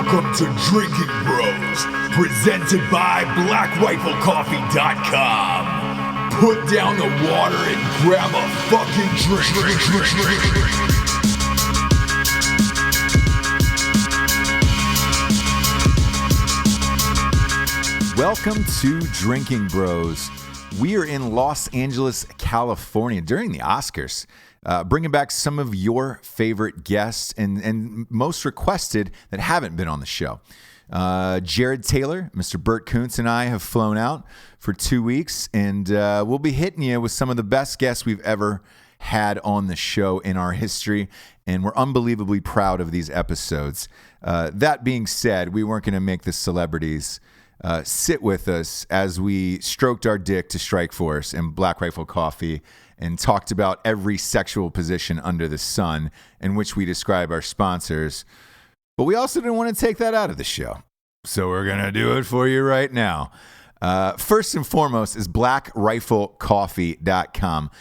Welcome to Drinking Bros, presented by BlackRifleCoffee.com. Put down the water and grab a fucking drink. Welcome to Drinking Bros. We are in Los Angeles, California during the Oscars, bringing back some of your favorite guests and most requested that haven't been on the show. Jared Taylor, Mr. Bert Kuntz, and I have flown out for 2 weeks, and we'll be hitting you with some of the best guests we've ever had on the show in our history, and we're unbelievably proud of these episodes. That being said, we weren't going to make the celebrities sit with us as we stroked our dick to Strikeforce and Black Rifle Coffee and talked about every sexual position under the sun in which we describe our sponsors. But we also didn't want to take that out of the show. So we're going to do it for you right now. First and foremost is BlackRifleCoffee.com.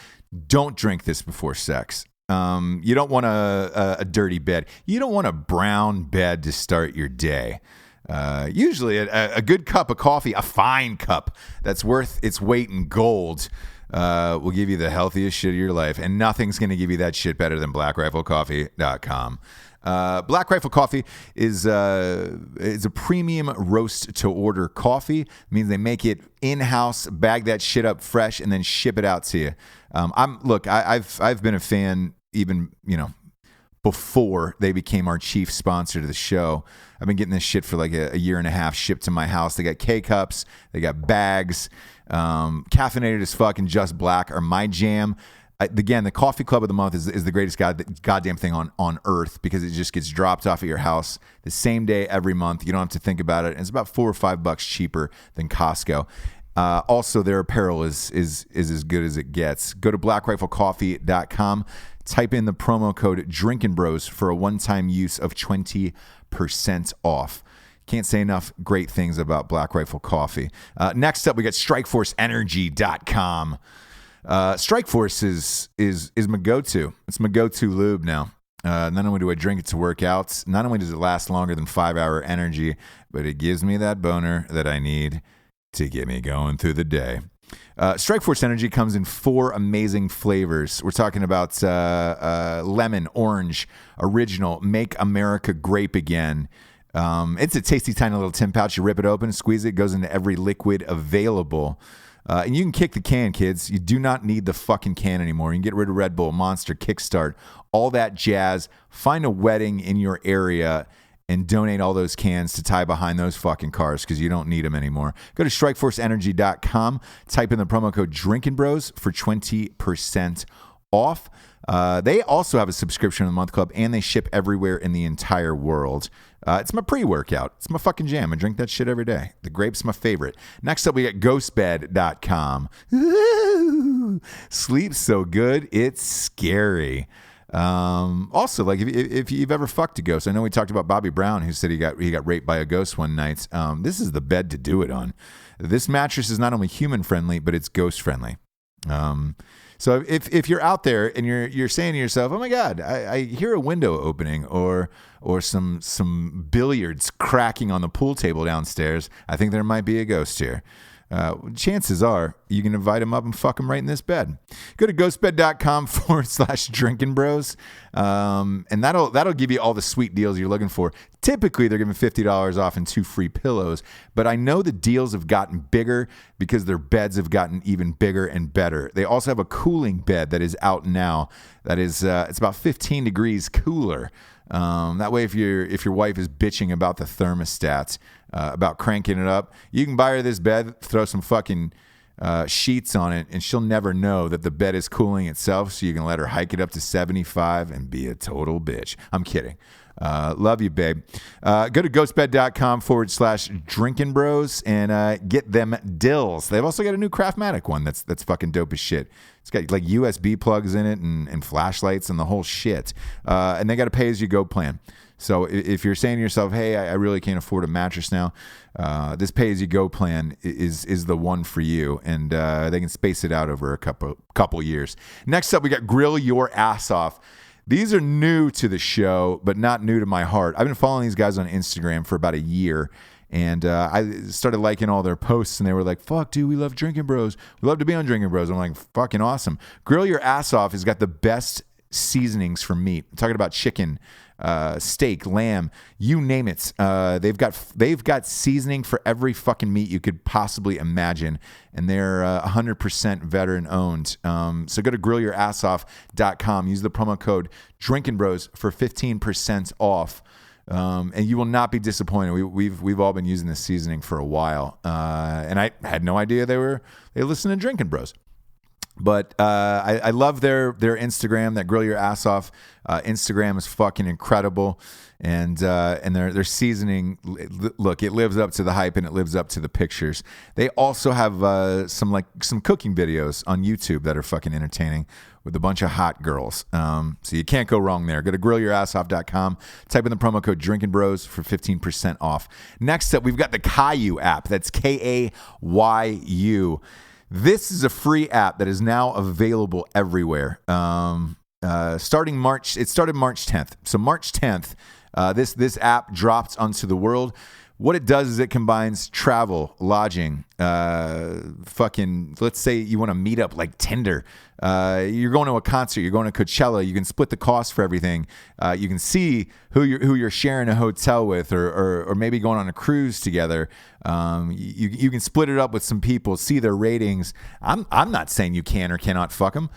Don't drink this before sex. You don't want a dirty bed. You don't want a brown bed to start your day. Usually a good cup of coffee, a fine cup that's worth its weight in gold, will give you the healthiest shit of your life, and nothing's going to give you that shit better than BlackRifleCoffee.com. Black Rifle Coffee is a premium roast-to-order coffee. It means they make it in-house, bag that shit up fresh, and then ship it out to you. I've been a fan even, before they became our chief sponsor to the show. I've been getting this shit for like a year and a half shipped to my house. They got K-Cups. They got bags. Caffeinated as fuck and Just Black are my jam. Again, the Coffee Club of the Month is the greatest goddamn thing on earth because it just gets dropped off at your house the same day every month. You don't have to think about it. And it's about $4 or $5 cheaper than Costco. Also, their apparel is as good as it gets. Go to BlackRifleCoffee.com. Type in the promo code Drinkin' Bros for a one-time use of 20% off. Can't say enough great things about Black Rifle Coffee. Next up, we got StrikeForceEnergy.com. Strikeforce is my go-to. It's my go-to lube now. Not only do I drink it to work out, not only does it last longer than 5-hour energy, but it gives me that boner that I need to get me going through the day. Strikeforce Energy comes in 4 amazing flavors. We're talking about lemon, orange, original, Make America Grape Again. It's a tasty, tiny little tin pouch. You rip it open, squeeze it, goes into every liquid available. And you can kick the can, kids. You do not need the fucking can anymore. You can get rid of Red Bull, Monster, Kickstart, all that jazz. Find a wedding in your area and donate all those cans to tie behind those fucking cars because you don't need them anymore. Go to StrikeForceEnergy.com. Type in the promo code Drinkin' Bros for 20% off. They also have a subscription to the Month Club, and they ship everywhere in the entire world. It's my pre-workout. It's my fucking jam. I drink that shit every day. The grape's my favorite. Next up, we got GhostBed.com. Ooh, sleep so good, it's scary. Also, like if you've ever fucked a ghost, I know we talked about Bobby Brown, who said he got raped by a ghost one night. This is the bed to do it on. This mattress is not only human friendly, but it's ghost friendly. So if you're out there and you're saying to yourself, oh my God, I hear a window opening or some billiards cracking on the pool table downstairs, I think there might be a ghost here. Chances are you can invite him up and fuck him right in this bed. Go to ghostbed.com/drinking bros. And that'll give you all the sweet deals you're looking for. Typically, they're giving $50 off and 2 free pillows, but I know the deals have gotten bigger because their beds have gotten even bigger and better. They also have a cooling bed that is out now. That is, it's about 15 degrees cooler. That way, if your wife is bitching about the thermostat, about cranking it up, you can buy her this bed, throw some fucking sheets on it, and she'll never know that the bed is cooling itself, so you can let her hike it up to 75 and be a total bitch. I'm kidding. Love you, babe. Go to ghostbed.com/drinking bros and get them dills. They've also got a new Craftmatic one that's fucking dope as shit. It's got like USB plugs in it and flashlights and the whole shit. And they got a pay-as-you-go plan. So if you're saying to yourself, hey, I really can't afford a mattress now, this pay-as-you-go plan is the one for you, and they can space it out over a couple years. Next up, we got Grill Your Ass Off. These are new to the show, but not new to my heart. I've been following these guys on Instagram for about a year. And I started liking all their posts, and they were like, fuck, dude, we love Drinking Bros. We love to be on Drinking Bros. I'm like, fucking awesome. Grill Your Ass Off has got the best seasonings for meat. I'm talking about chicken, steak, lamb, you name it. They've got seasoning for every fucking meat you could possibly imagine, and they're 100% veteran owned. So go to grillyourassoff.com. Use the promo code Drinking Bros for 15% off. And you will not be disappointed. We've all been using this seasoning for a while, and I had no idea they listen to Drinking Bros. But I love their Instagram. That Grill Your Ass Off Instagram is fucking incredible, and their seasoning. Look, it lives up to the hype and it lives up to the pictures. They also have some cooking videos on YouTube that are fucking entertaining, with a bunch of hot girls. So you can't go wrong there. Go to grillyourassoff.com. Type in the promo code Drinking Bros for 15% off. Next up, we've got the Kayu app. That's Kayu. This is a free app that is now available everywhere. Starting March 10th. So March 10th, this app dropped onto the world. What it does is it combines travel, lodging, let's say you want to meet up like Tinder. You're going to a concert, you're going to Coachella, you can split the cost for everything. You can see who you're sharing a hotel with, or maybe going on a cruise together. You can split it up with some people, see their ratings. I'm not saying you can or cannot fuck them.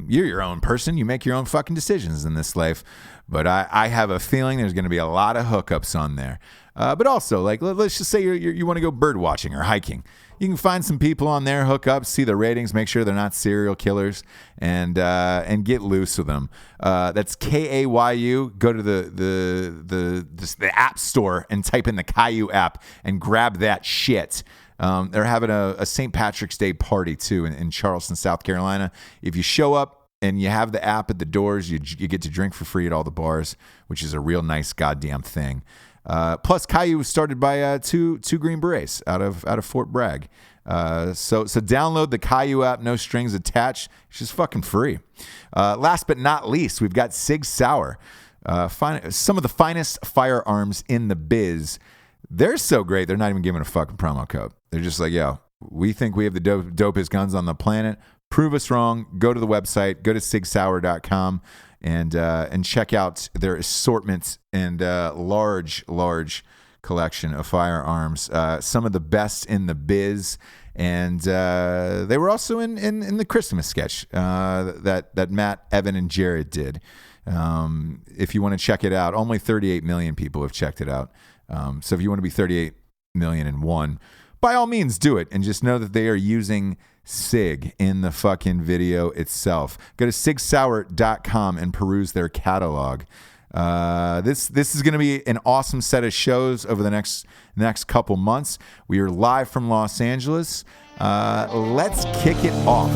You're your own person. You make your own fucking decisions in this life. But I have a feeling there's going to be a lot of hookups on there. But also, like, let's just say you want to go bird watching or hiking. You can find some people on there, hook up, see their ratings, make sure they're not serial killers, and get loose with them. That's Kayu. Go to the app store and type in the Kayu app and grab that shit. They're having a St. Patrick's Day party too in Charleston, South Carolina. If you show up and you have the app at the doors, you get to drink for free at all the bars, which is a real nice goddamn thing. Plus, Kayu was started by two Green Berets out of Fort Bragg. So download the Kayu app, no strings attached. It's just fucking free. Last but not least, we've got Sig Sauer. Some of the finest firearms in the biz. They're so great, they're not even giving a fucking promo code. They're just like, yo, we think we have the dopest guns on the planet. Prove us wrong. Go to the website. Go to sigsauer.com. And check out their assortment and large collection of firearms. Some of the best in the biz. And they were also in the Christmas sketch that Matt, Evan, and Jared did. If you want to check it out, only 38 million people have checked it out. So if you want to be 38 million and one, by all means do it. And just know that they are using Sig in the fucking video itself. Go to sigsauer.com and peruse their catalog. This is going to be an awesome set of shows over the next couple months. We are live from Los Angeles. Let's kick it off.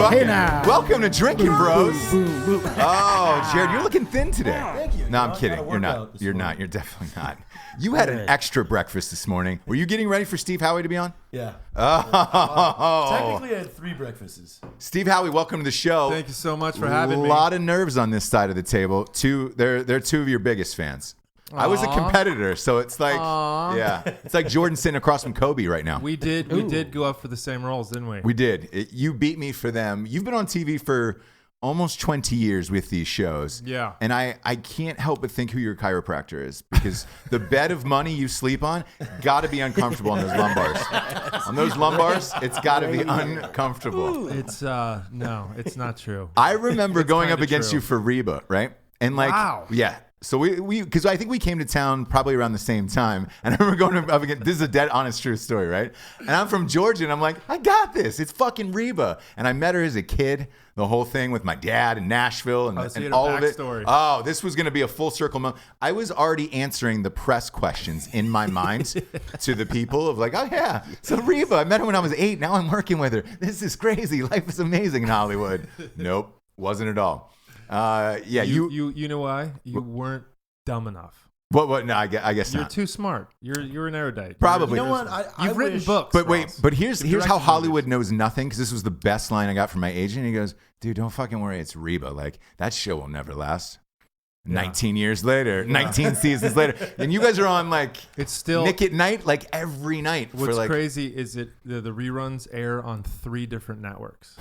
Hey now. Welcome to Drinking Bros. Boom. Oh, Jared, you're looking thin today. Thank you. No, I'm kidding. You're not. You're not. You're definitely not. You had an extra breakfast this morning. Were you getting ready for Steve Howie to be on? Yeah. Oh. Technically, I had 3 breakfasts. Steve Howie, welcome to the show. Thank you so much for having me. A lot of nerves on this side of the table. They're two of your biggest fans. Aww. I was a competitor, so it's like, yeah, it's like Jordan sitting across from Kobe right now. We did go up for the same roles, didn't we? We did. You beat me for them. You've been on TV for almost 20 years with these shows. Yeah. And I can't help but think who your chiropractor is, because the bed of money you sleep on got to be uncomfortable on those lumbars. On those lumbars, it's got to be uncomfortable. It's no, it's not true. I remember going up against true. you for Reba, right? And like, wow. Yeah. So we because I think we came to town probably around the same time, and I remember going up against, this is a dead honest true story, right? And I'm from Georgia, and I'm like, I got this. It's fucking Reba. And I met her as a kid, the whole thing with my dad in Nashville and all of it. Oh, this was going to be a full circle moment. I was already answering the press questions in my mind to the people of like, oh yeah, so Reba, I met her when I was 8. Now I'm working with her. This is crazy. Life is amazing in Hollywood. Nope, wasn't at all. Yeah, you know why? You weren't dumb enough. What? No, I guess You're not. too smart. You're an erudite. Probably. You know what? You've written books. But wait, Ross. but here's You've how directed Hollywood movies. knows nothing, because this was the best line I got from my agent. He goes, dude, don't fucking worry, it's Reba. Like, that show will never last. 19 years later, 19 seasons later, and you guys are on like It's still Nick at Night like every night. What's for like crazy is the reruns air on 3 different networks.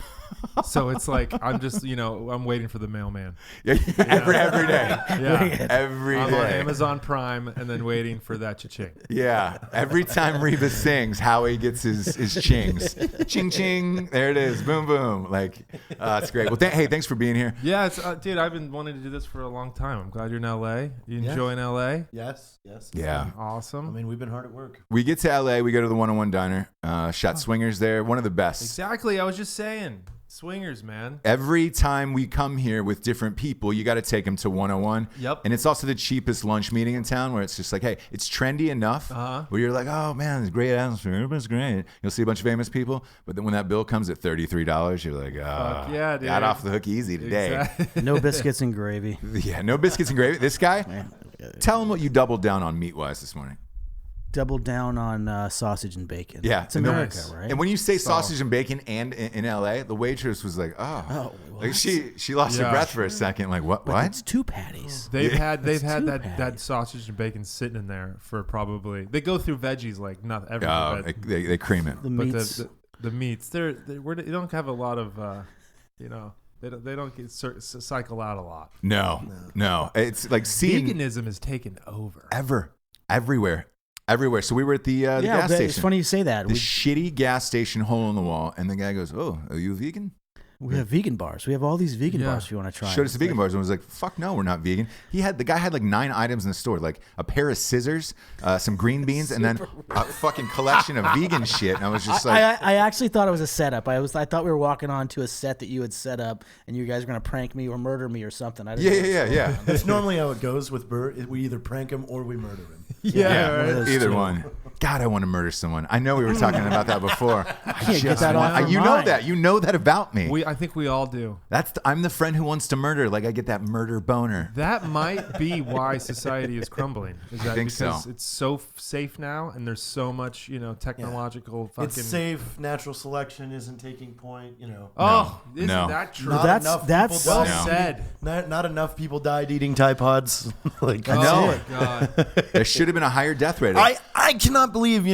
So it's like I'm just I'm waiting for the mailman. every day, Yeah. every I'm day. on Amazon Prime and then waiting for that cha-ching. Yeah, every time Reba sings, Howie gets his chings. Ching ching, there it is, boom boom. Like, it's great. Well, hey, thanks for being here. Yeah, it's dude, I've been wanting to do this for a long time. I'm glad you're in LA. You enjoying LA? Yes. Yeah. Awesome. I mean, we've been hard at work. We get to LA, we go to the 101 Diner, shot swingers there, one of the best. Exactly. I was just saying. Swingers, man. Every time we come here with different people, you got to take them to 101. Yep. And it's also the cheapest lunch meeting in town, where it's just like, hey, it's trendy enough where you're like, oh man, it's great atmosphere, everybody's great. You'll see a bunch of famous people, but then when that bill comes at $33, you're like, Fuck yeah, dude. got off the hook easy today. Exactly. No biscuits and gravy. Yeah, no biscuits and gravy. This guy, tell him what you doubled down on meat-wise this morning. Double down on sausage and bacon. Yeah, It's America, nice. right? And when you say sausage and bacon and in LA, the waitress was like, oh. Like she lost her Yeah. breath for a second. Like, what? But What? it's 2 patties. They've had It's that too that bad. sausage and bacon sitting in there for probably they go through veggies like not every Oh, veg, they cream it. The but meats. the meats they don't have a lot of they don't get cycle out a lot. No. It's like seeing Veganism is taken over. everywhere. So we were at the gas but station. it's funny you say that. The shitty gas station hole in the wall, and the guy goes, "Oh, are you vegan?" We have vegan bars. We have all these vegan Yeah. bars if you want to try. Showed us the vegan bars and was like, "Fuck no, we're not vegan." The guy had like 9 items in the store, like a pair of scissors, some green beans, and then a fucking collection of vegan shit. And I was just like, I actually thought it was a setup. I thought we were walking on to a set that you had set up, and you guys were gonna prank me or murder me or something. I didn't know. yeah. That's normally how it goes with Bert. We either prank him or we murder him. Yeah, one of those either two. one. God, I want to murder someone. I know we were talking about that before. I can't get that off you my know mind. that. You know that about me. I think we all do. I'm the friend who wants to murder. Like, I get that murder boner. That might be why society is crumbling. Is that think because so. it's so safe now, and there's so much, technological fucking. It's safe. Natural selection isn't taking point. Oh, isn't No. that true? Not That's- enough that's- people well died. said. Not enough people died eating Tide Pods. Like, I Oh know. my god. There should have been a higher death rate. I cannot believe,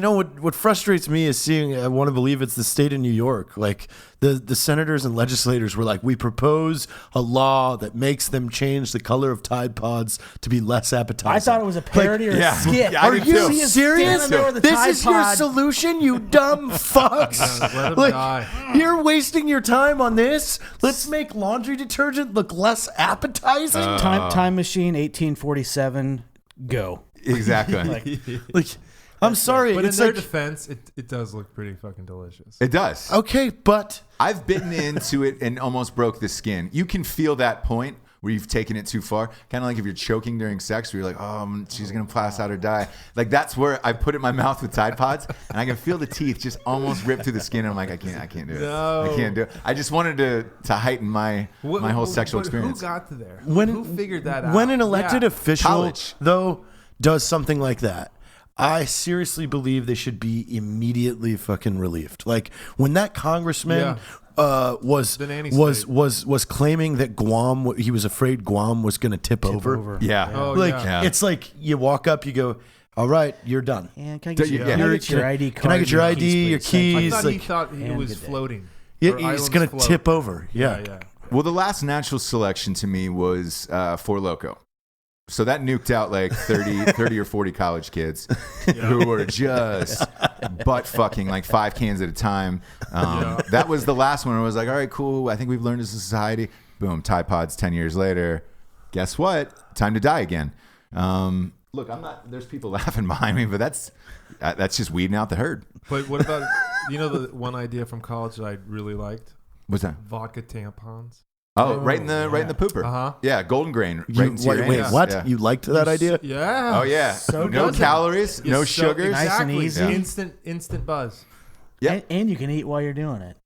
what frustrates me is seeing, I want to believe it's the state of New York. Like the senators and legislators were like, we propose a law that makes them change the color of Tide Pods to be less appetizing. I thought it was a parody or yeah. a skit. Yeah, I Are did you too. He is serious? standing there with a This Tide is your Pod. solution, you dumb fucks. Let 'em Like, die. you're wasting your time on this. Let's make laundry detergent look less appetizing. Time machine 1847. Go. Exactly. Like, I'm sorry. But in it's their like, defense, it does look pretty fucking delicious. It does. okay, but I've bitten into it and almost broke the skin. You can feel that point where you've taken it too far. Kind of like if you're choking during sex, where you're like, oh, she's going to pass out or die. Like, that's where I put it in my mouth with Tide Pods, and I can feel the teeth just almost rip through the skin. And I'm like, I can't do it. No. I can't do it. I just wanted to heighten my whole sexual experience. Who got to there? when who figured that out? When an elected Yeah. official, College. though, does something like that, I seriously believe they should be immediately fucking relieved. Like when that congressman was The nanny was claiming that Guam, he was afraid Guam was going to tip over. Yeah. Oh, Like yeah. it's like you walk up, you go, "All right, you're done." And can I get, Yeah. can I get your ID card? Can I get your ID, your please? Thank you. keys? I thought he like- thought he And was good day. floating. Yeah, Or he's islands going to float. tip over. Yeah. Yeah. Well, the last natural selection to me was Four Loko. So that nuked out like 30 or 40 college kids who were just butt fucking like 5 cans at a time. That was the last one. I was like, all right, cool. I think we've learned as a society. Boom, Tide Pods 10 years later. Guess what? Time to die again. Look, I'm not. There's people laughing behind me, but that's just weeding out the herd. But what about the one idea from college that I really liked? What's that? Vodka tampons. Oh, right in the pooper. Uh-huh. Yeah, golden grain. You, Right into your wait, anus. what? Yeah. You liked that idea? Yeah. Oh yeah. So no good. calories, no It's so- sugars. Nice and Exactly. easy. Yeah. Instant buzz. Yeah. And you can eat while you're doing it.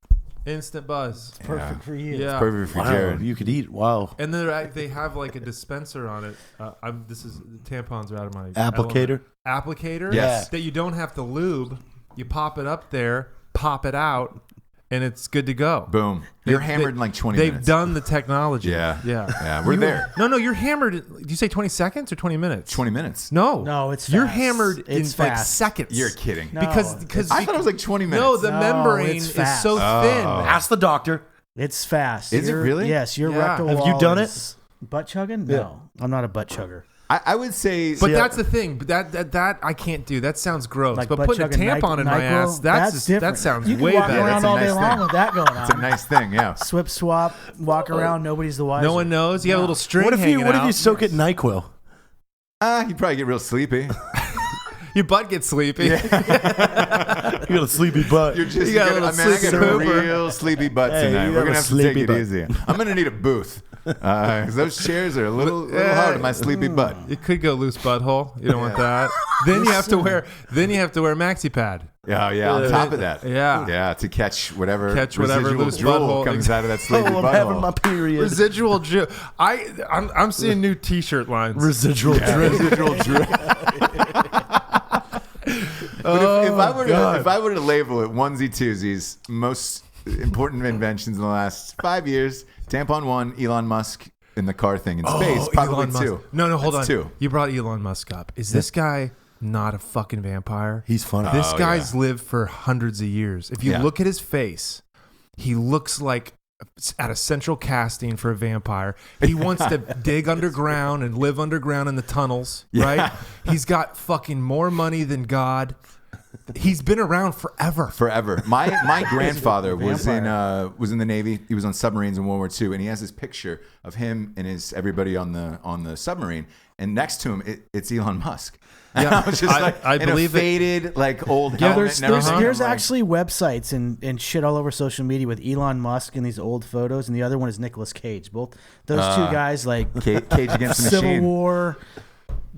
Instant buzz. Perfect for you. Yeah. Perfect for Wow, Jared. you could eat. Wow. And they have like a dispenser on it. Tampons are out of my Applicator? element. Applicator. Yes. That you don't have to lube. You pop it up there, pop it out, and it's good to go. Boom. You're hammered in like 20 They've minutes. done the technology. Yeah. Yeah. Yeah, we're there. No, you're hammered. Did you say 20 seconds or 20 minutes? 20 minutes. No, it's you're fast. hammered It's in like fast. seconds. You're kidding. No. Because I thought it was like 20 minutes. no, the No, membrane it's is fast. so thin. Ask the doctor. It's fast. Is it Your- really? Yes, your Yeah. rectal Have wall you done is- Butt chugging? No, I'm not a butt chugger. I would say. But that's the thing. That I can't do. That sounds gross. Like but butt putting a chugging tampon in my NyQuil, ass, that different. sounds you can way walk better. around That's a all day nice long thing. with that going on. It's a nice thing, yeah. Swip swap, walk around, nobody's the wiser. No one knows. You got a little string What if hanging you out. soak it in NyQuil? You'd probably get real sleepy. Your butt gets sleepy. You got a sleepy butt. You're just, You got a little I got sleepy a pooper. real sleepy butt Hey, tonight. you We're have going a to have to take sleepy it butt. easy. I'm going to need a booth. 'Cause those chairs are a little hard on my sleepy butt. It could go loose butthole. You don't want that. Then you have to wear. maxi pad. Yeah, on top of that. Yeah. To catch whatever Whatever residual loose drool butthole. comes out of that sleepy Oh, I'm having my butthole. period. Residual drip. I'm seeing new T-shirt lines. Residual drip. Residual drool. But if I were to label it onesie twosies, most important inventions in the last 5 years, tampon 1, Elon Musk in the car thing in space, probably Elon Musk. 2. No, hold That's on. 2. You brought Elon Musk up. Is this guy not a fucking vampire? He's funny. This Oh, guy's lived for hundreds of years. If you Yeah. look at his face, he looks like at a central casting for a vampire. He wants to dig underground and live underground in the tunnels, right? He's got fucking more money than God. He's been around forever. Forever. My grandfather was in the Navy. He was on submarines in World War II, and he has this picture of him and everybody on the submarine, and next to him it's Elon Musk. And Yeah, I was just I in believe a faded old Yeah, helmet. there's actually websites and shit all over social media with Elon Musk and these old photos, and the other one is Nicolas Cage. Both those two guys, like Cage Against the Civil Machine. War.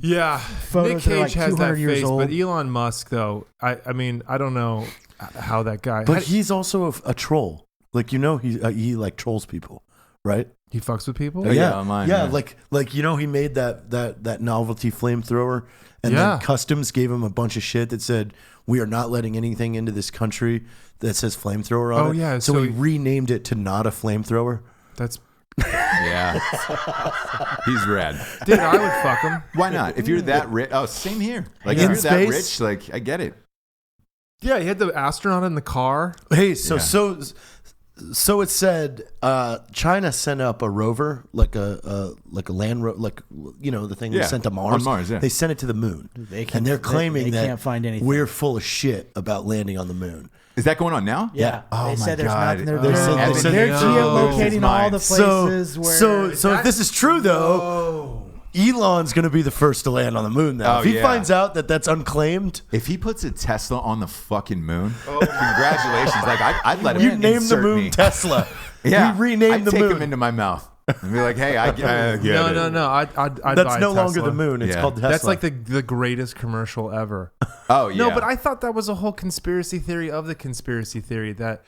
Yeah, Photos Nick are Cage like has that 200 years face, old. but Elon Musk, though, I mean, I don't know how that guy. But he's also a troll. Like, he like trolls people, right? he fucks with people. Oh, yeah, online, yeah. Like he made that novelty flamethrower, and Yeah. then Customs gave him a bunch of shit that said we are not letting anything into this country that says flamethrower on it. Oh, yeah, so so he renamed it to not a flamethrower. That's Yeah. He's rad. dude. I would fuck him. Why not? If you're that rich. Oh, same here. Like, In if you're that space? rich, like, I get it. Yeah, he had the astronaut in the car. Hey, Yeah. so it said China sent up a rover, like a land rover, like the thing Yeah, they sent to Mars. on Mars, yeah. They sent it to the moon, They can't- and they're claiming they that can't find anything. we're full of shit about landing on the moon. Is that going on now? Yeah, Oh, they my said there's God. nothing. They're, They said- they're, they said- they're No. geolocating all the So- places where. So if this is true though, Elon's going to be the first to land on the moon. Now, Oh, if he yeah. finds out that that's unclaimed, If he puts a Tesla on the fucking moon, congratulations. Like, I'd let him you name the insert moon me. Tesla. Yeah. We renamed I'd the take moon. him into my mouth and be like, hey, I get it. No. I'd buy That's a no longer Tesla. the moon. It's Yeah. called Tesla. That's like the greatest commercial ever. Oh, yeah. No, but I thought that was a whole conspiracy theory of the conspiracy theory that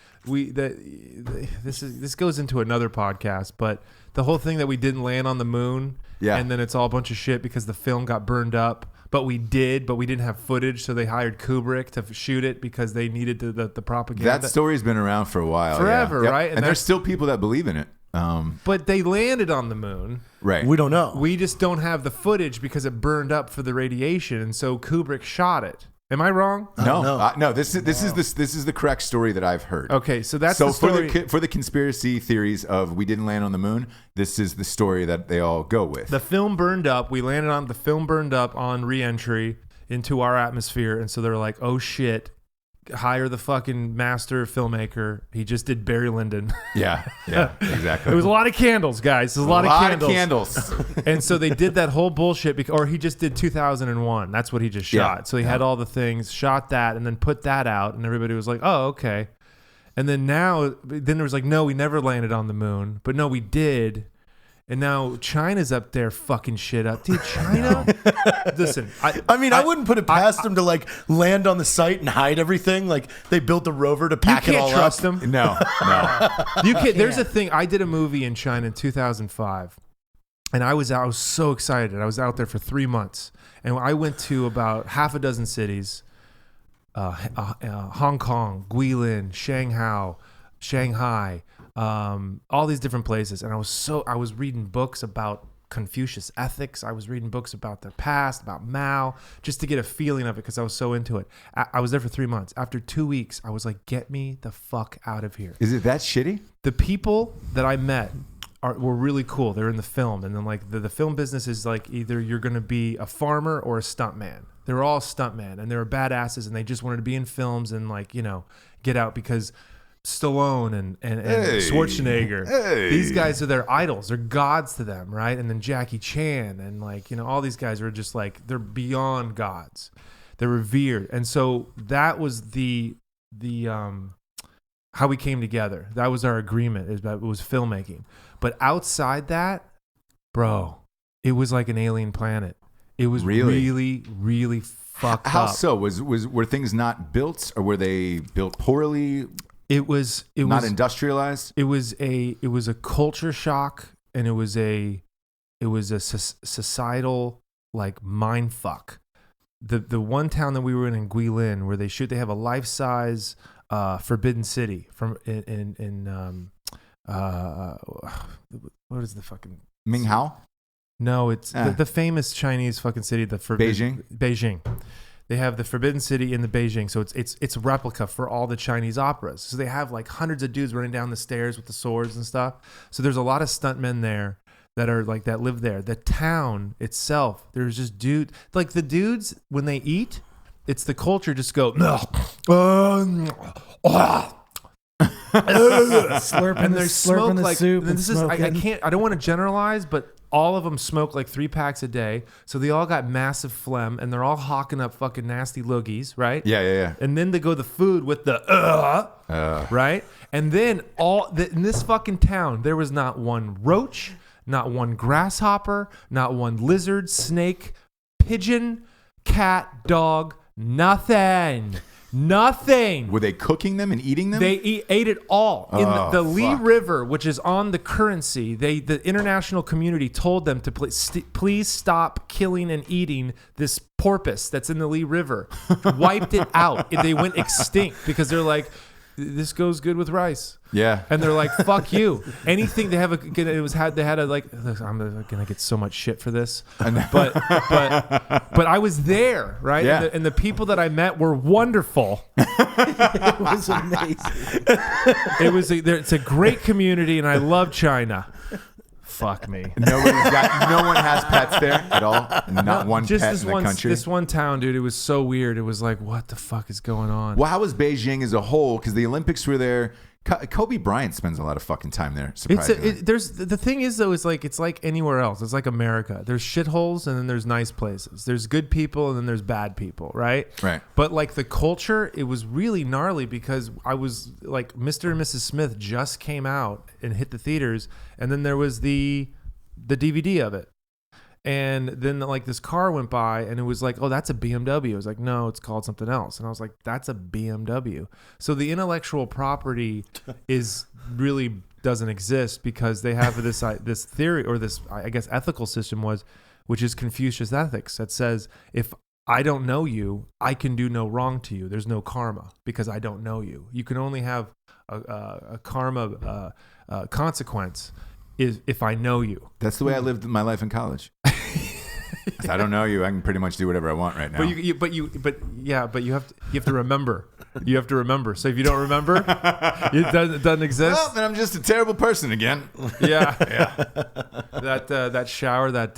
this goes into another podcast, but the whole thing that we didn't land on the moon, Yeah. and then it's all a bunch of shit because the film got burned up, but we didn't have footage, so they hired Kubrick to shoot it because they needed the propaganda. that story's been around for a while. Forever, yeah. Yep. right? And, And there's that's- still people that believe in it. But they landed on the moon. Right. we don't know. We just don't have the footage because it burned up for the radiation, and so Kubrick shot it. Am I wrong? No. This is the correct story that I've heard. Okay, so that's so the story. for the conspiracy theories of we didn't land on the moon, this is the story that they all go with. The film burned up. The film burned up on re-entry into our atmosphere, and so they're like, "Oh shit, hire the fucking master filmmaker. He just did Barry Lyndon." yeah, exactly. It was a lot of candles, guys. It was a lot of candles. And so they did that whole bullshit, or he just did 2001. That's what he just shot. Yeah. So he had all the things, shot that, and then put that out, and everybody was like, "Oh, okay." And then there was like, "No, we never landed on the moon," but no, we did. And now China's up there fucking shit up. Dude, China? Listen. I wouldn't put it past them to like land on the site and hide everything. Like they built the rover to pack it all up. You can't trust them. No. You can't. There's a thing. I did a movie in China in 2005. And I was so excited. I was out there for 3 months. And I went to about half a dozen cities. Hong Kong, Guilin, Shanghai, all these different places. And I was reading books about Confucius ethics. I was reading books about the past, about Mao, just to get a feeling of it because I was so into it. I was there for 3 months. After 2 weeks, I was like, get me the fuck out of here. Is it that shitty? The people that I met were really cool. They're in the film. And then like the film business is like either you're going to be a farmer or a stuntman. They were all stuntmen and they were badasses and they just wanted to be in films and like, get out because Stallone and Schwarzenegger, these guys are their idols. They're gods to them, right? And then Jackie Chan and like, all these guys are just like, they're beyond gods. They're revered. And so that was the how we came together. That was our agreement. It was filmmaking. But outside that, bro, it was like an alien planet. It was really, really fucked up. How so? Were things not built, or were they built poorly? It was not industrialized. It was a culture shock, and it was a societal like mind fuck. The one town that we were in Guilin, where they have a life size Forbidden City from in what is the fucking Minghao? No, it's the famous Chinese fucking city, Beijing. They have the Forbidden City in the Beijing, so it's a replica for all the Chinese operas. So they have like hundreds of dudes running down the stairs with the swords and stuff. So there's a lot of stuntmen there that are like that live there. The town itself, there's just dudes like the dudes when they eat, it's the culture just go slurping and the, there's slurping smoke the like soup. and this is I don't want to generalize, but all of them smoke like 3 packs a day, so they all got massive phlegm, and they're all hawking up fucking nasty loogies, right? Yeah. And then they go the food with the right, and then in this fucking town there was not one roach, not one grasshopper, not one lizard, snake, pigeon, cat, dog, nothing. Were they cooking them and eating them? They ate it all. In the Lee River, which is on the currency, the international community told them to please stop killing and eating this porpoise that's in the Lee River. Wiped it out. They went extinct because they're like, this goes good with rice. Yeah. And they're like, fuck you. Anything they had a like, I'm gonna get so much shit for this. But I was there, right? Yeah. And the people that I met were wonderful. It was amazing. It's a great community, and I love China. Fuck me. No one has pets there at all. Not one pet in the country. This one town, dude, it was so weird. It was like, what the fuck is going on? Well, how was Beijing as a whole? Because the Olympics were there. Kobe Bryant spends a lot of fucking time there. Surprisingly, the thing is though, it's like anywhere else. It's like America. There's shitholes and then there's nice places. There's good people and then there's bad people, right? Right. But like the culture, it was really gnarly because I was like Mr. and Mrs. Smith just came out and hit the theaters, and then there was the DVD of it. And then like this car went by and it was like, oh, that's a BMW. I was like, no, it's called something else. And I was like, that's a BMW. So the intellectual property really doesn't exist because they have this theory, or this, I guess, ethical system which is Confucius ethics, that says if I don't know you, I can do no wrong to you. There's no karma because I don't know you. You can only have a karma consequence is if I know you. That's the way I lived my life in college. If I don't know you, I can pretty much do whatever I want right now. But you have to remember. You have to remember. So if you don't remember, it doesn't exist. Well, then I'm just a terrible person again. Yeah. That shower, that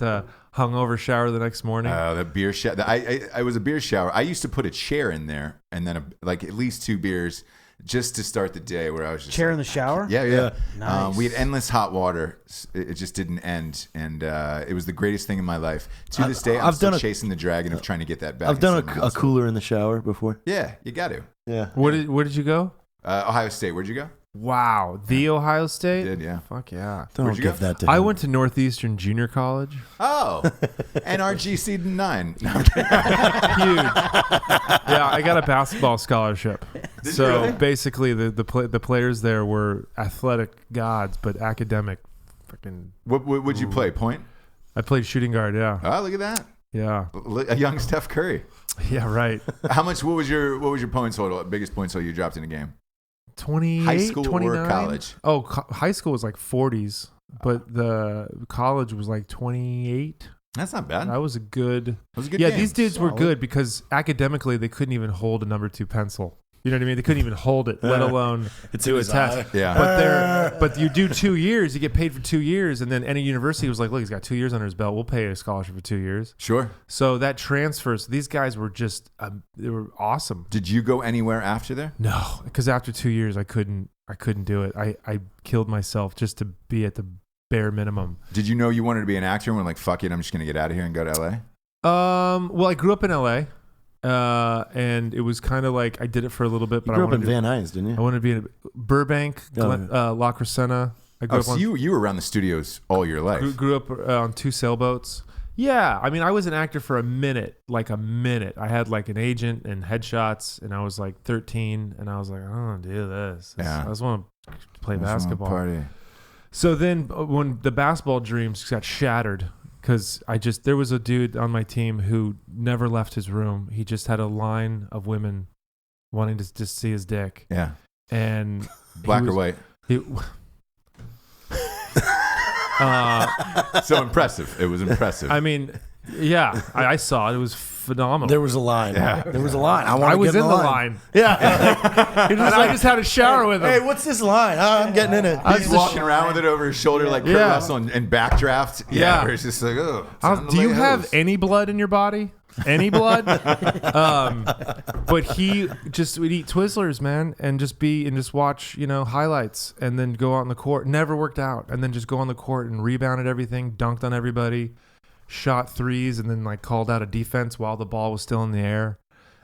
hungover shower the next morning. The beer shower. I was a beer shower. I used to put a chair in there and then like at least 2 beers. Just to start the day, where I was just chair in the shower. Yeah. Nice. We had endless hot water. It just didn't end, and it was the greatest thing in my life. To this day, I'm still chasing the dragon of trying to get that back. I've done a cooler in the shower before. Yeah, you got to. Yeah. Where did you go? Ohio State. Where'd you go? Wow. The Ohio State? Did, yeah. Fuck yeah. Don't Where'd you give go? that to him. I went to Northeastern Junior College. Oh, NRGC 9. No, Huge. Yeah, I got a basketball scholarship. Did So you really? basically, the players there were athletic gods, but academic. Freaking. What would you play? Point? I played shooting guard. Yeah. Oh, look at that. Yeah. A young Steph Curry. Yeah. Right. How much? What was your point total? Biggest point total you dropped in a game? 28, High school 29? or college? Oh, high school was like 40s, but the college was like 28. That's not bad. That was a good. It was a good Yeah, game. these dudes were good because academically they couldn't even hold a number 2 pencil. You know what I mean? They couldn't even hold it, let alone do a his test. eye. Yeah. But you do 2 years, you get paid for 2 years, and then any university was like, look, he's got 2 years under his belt. We'll pay a scholarship for 2 years. Sure. So that transfers. These guys were just they were awesome. Did you go anywhere after there? No, because after 2 years, I couldn't do it. I killed myself just to be at the bare minimum. Did you know you wanted to be an actor and were like, fuck it, I'm just going to get out of here and go to LA? Well, I grew up in LA, and it was kind of like I did it for a little bit, but You grew I up in wanted Van Nuys, didn't I you? wanted to be in Burbank, La Crescenta. I grew Oh, up so you were around the studios all your life. grew up on 2 sailboats. Yeah, I mean, I was an actor for a minute. I had like an agent and headshots, and I was like 13, and I was like, I don't want to do this. Yeah. I just want to play That's one basketball. Party. So then when the basketball dreams got shattered, because there was a dude on my team who never left his room. He just had a line of women wanting to just see his dick. Yeah. And Black or white? He, So impressive. It was impressive. I mean, yeah, I saw it. It was phenomenal. There was a line. Yeah. There was a line. I was in the line. Yeah. And I just had a shower with him. Hey, what's this line? I'm getting in it. He's walking around with it over his shoulder like Kurt Yeah. Russell and backdraft. Yeah. Where it's just like, oh. Do you have any blood in your body? Any blood? But he just would eat Twizzlers, man, and just watch, highlights, and then go out on the court. Never worked out, and then just go on the court and rebounded everything, dunked on everybody, shot threes, and then like called out a defense while the ball was still in the air.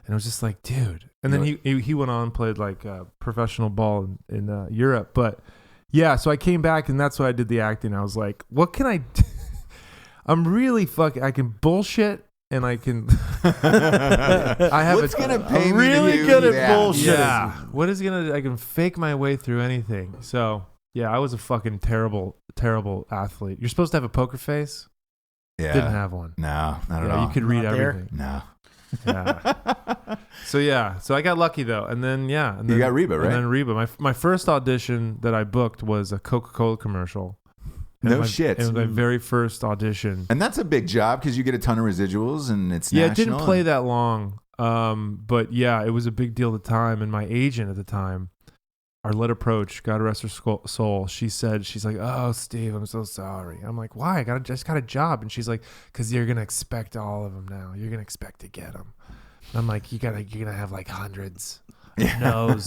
And it was just like, dude. And then he went on and played like professional ball in Europe. But yeah, so I came back, and that's why I did the acting. I was like, what can I do? I'm really I can bullshit. And I can. I have What's gonna pay me really to do good at that? bullshit. Yeah. What is I can fake my way through anything. So yeah, I was a fucking terrible, terrible athlete. You're supposed to have a poker face. Yeah. Didn't have one. No, not at Yeah, all. you could read Not there? everything. No. Yeah. So I got lucky though, and then You got Reba, right? And then Reba. My first audition that I booked was a Coca-Cola commercial. No And shit. It was my very first audition. And that's a big job because you get a ton of residuals and it's Yeah, it national. didn't play that long. But yeah, it was a big deal at the time. And my agent at the time, Arlette Approach, God rest her soul, she's like, "Oh, Steve, I'm so sorry." I'm like, "Why? I just got a job." And she's like, "Because you're gonna expect all of them now. You're gonna expect to get them." And I'm like, you're gonna have like hundreds. Knows.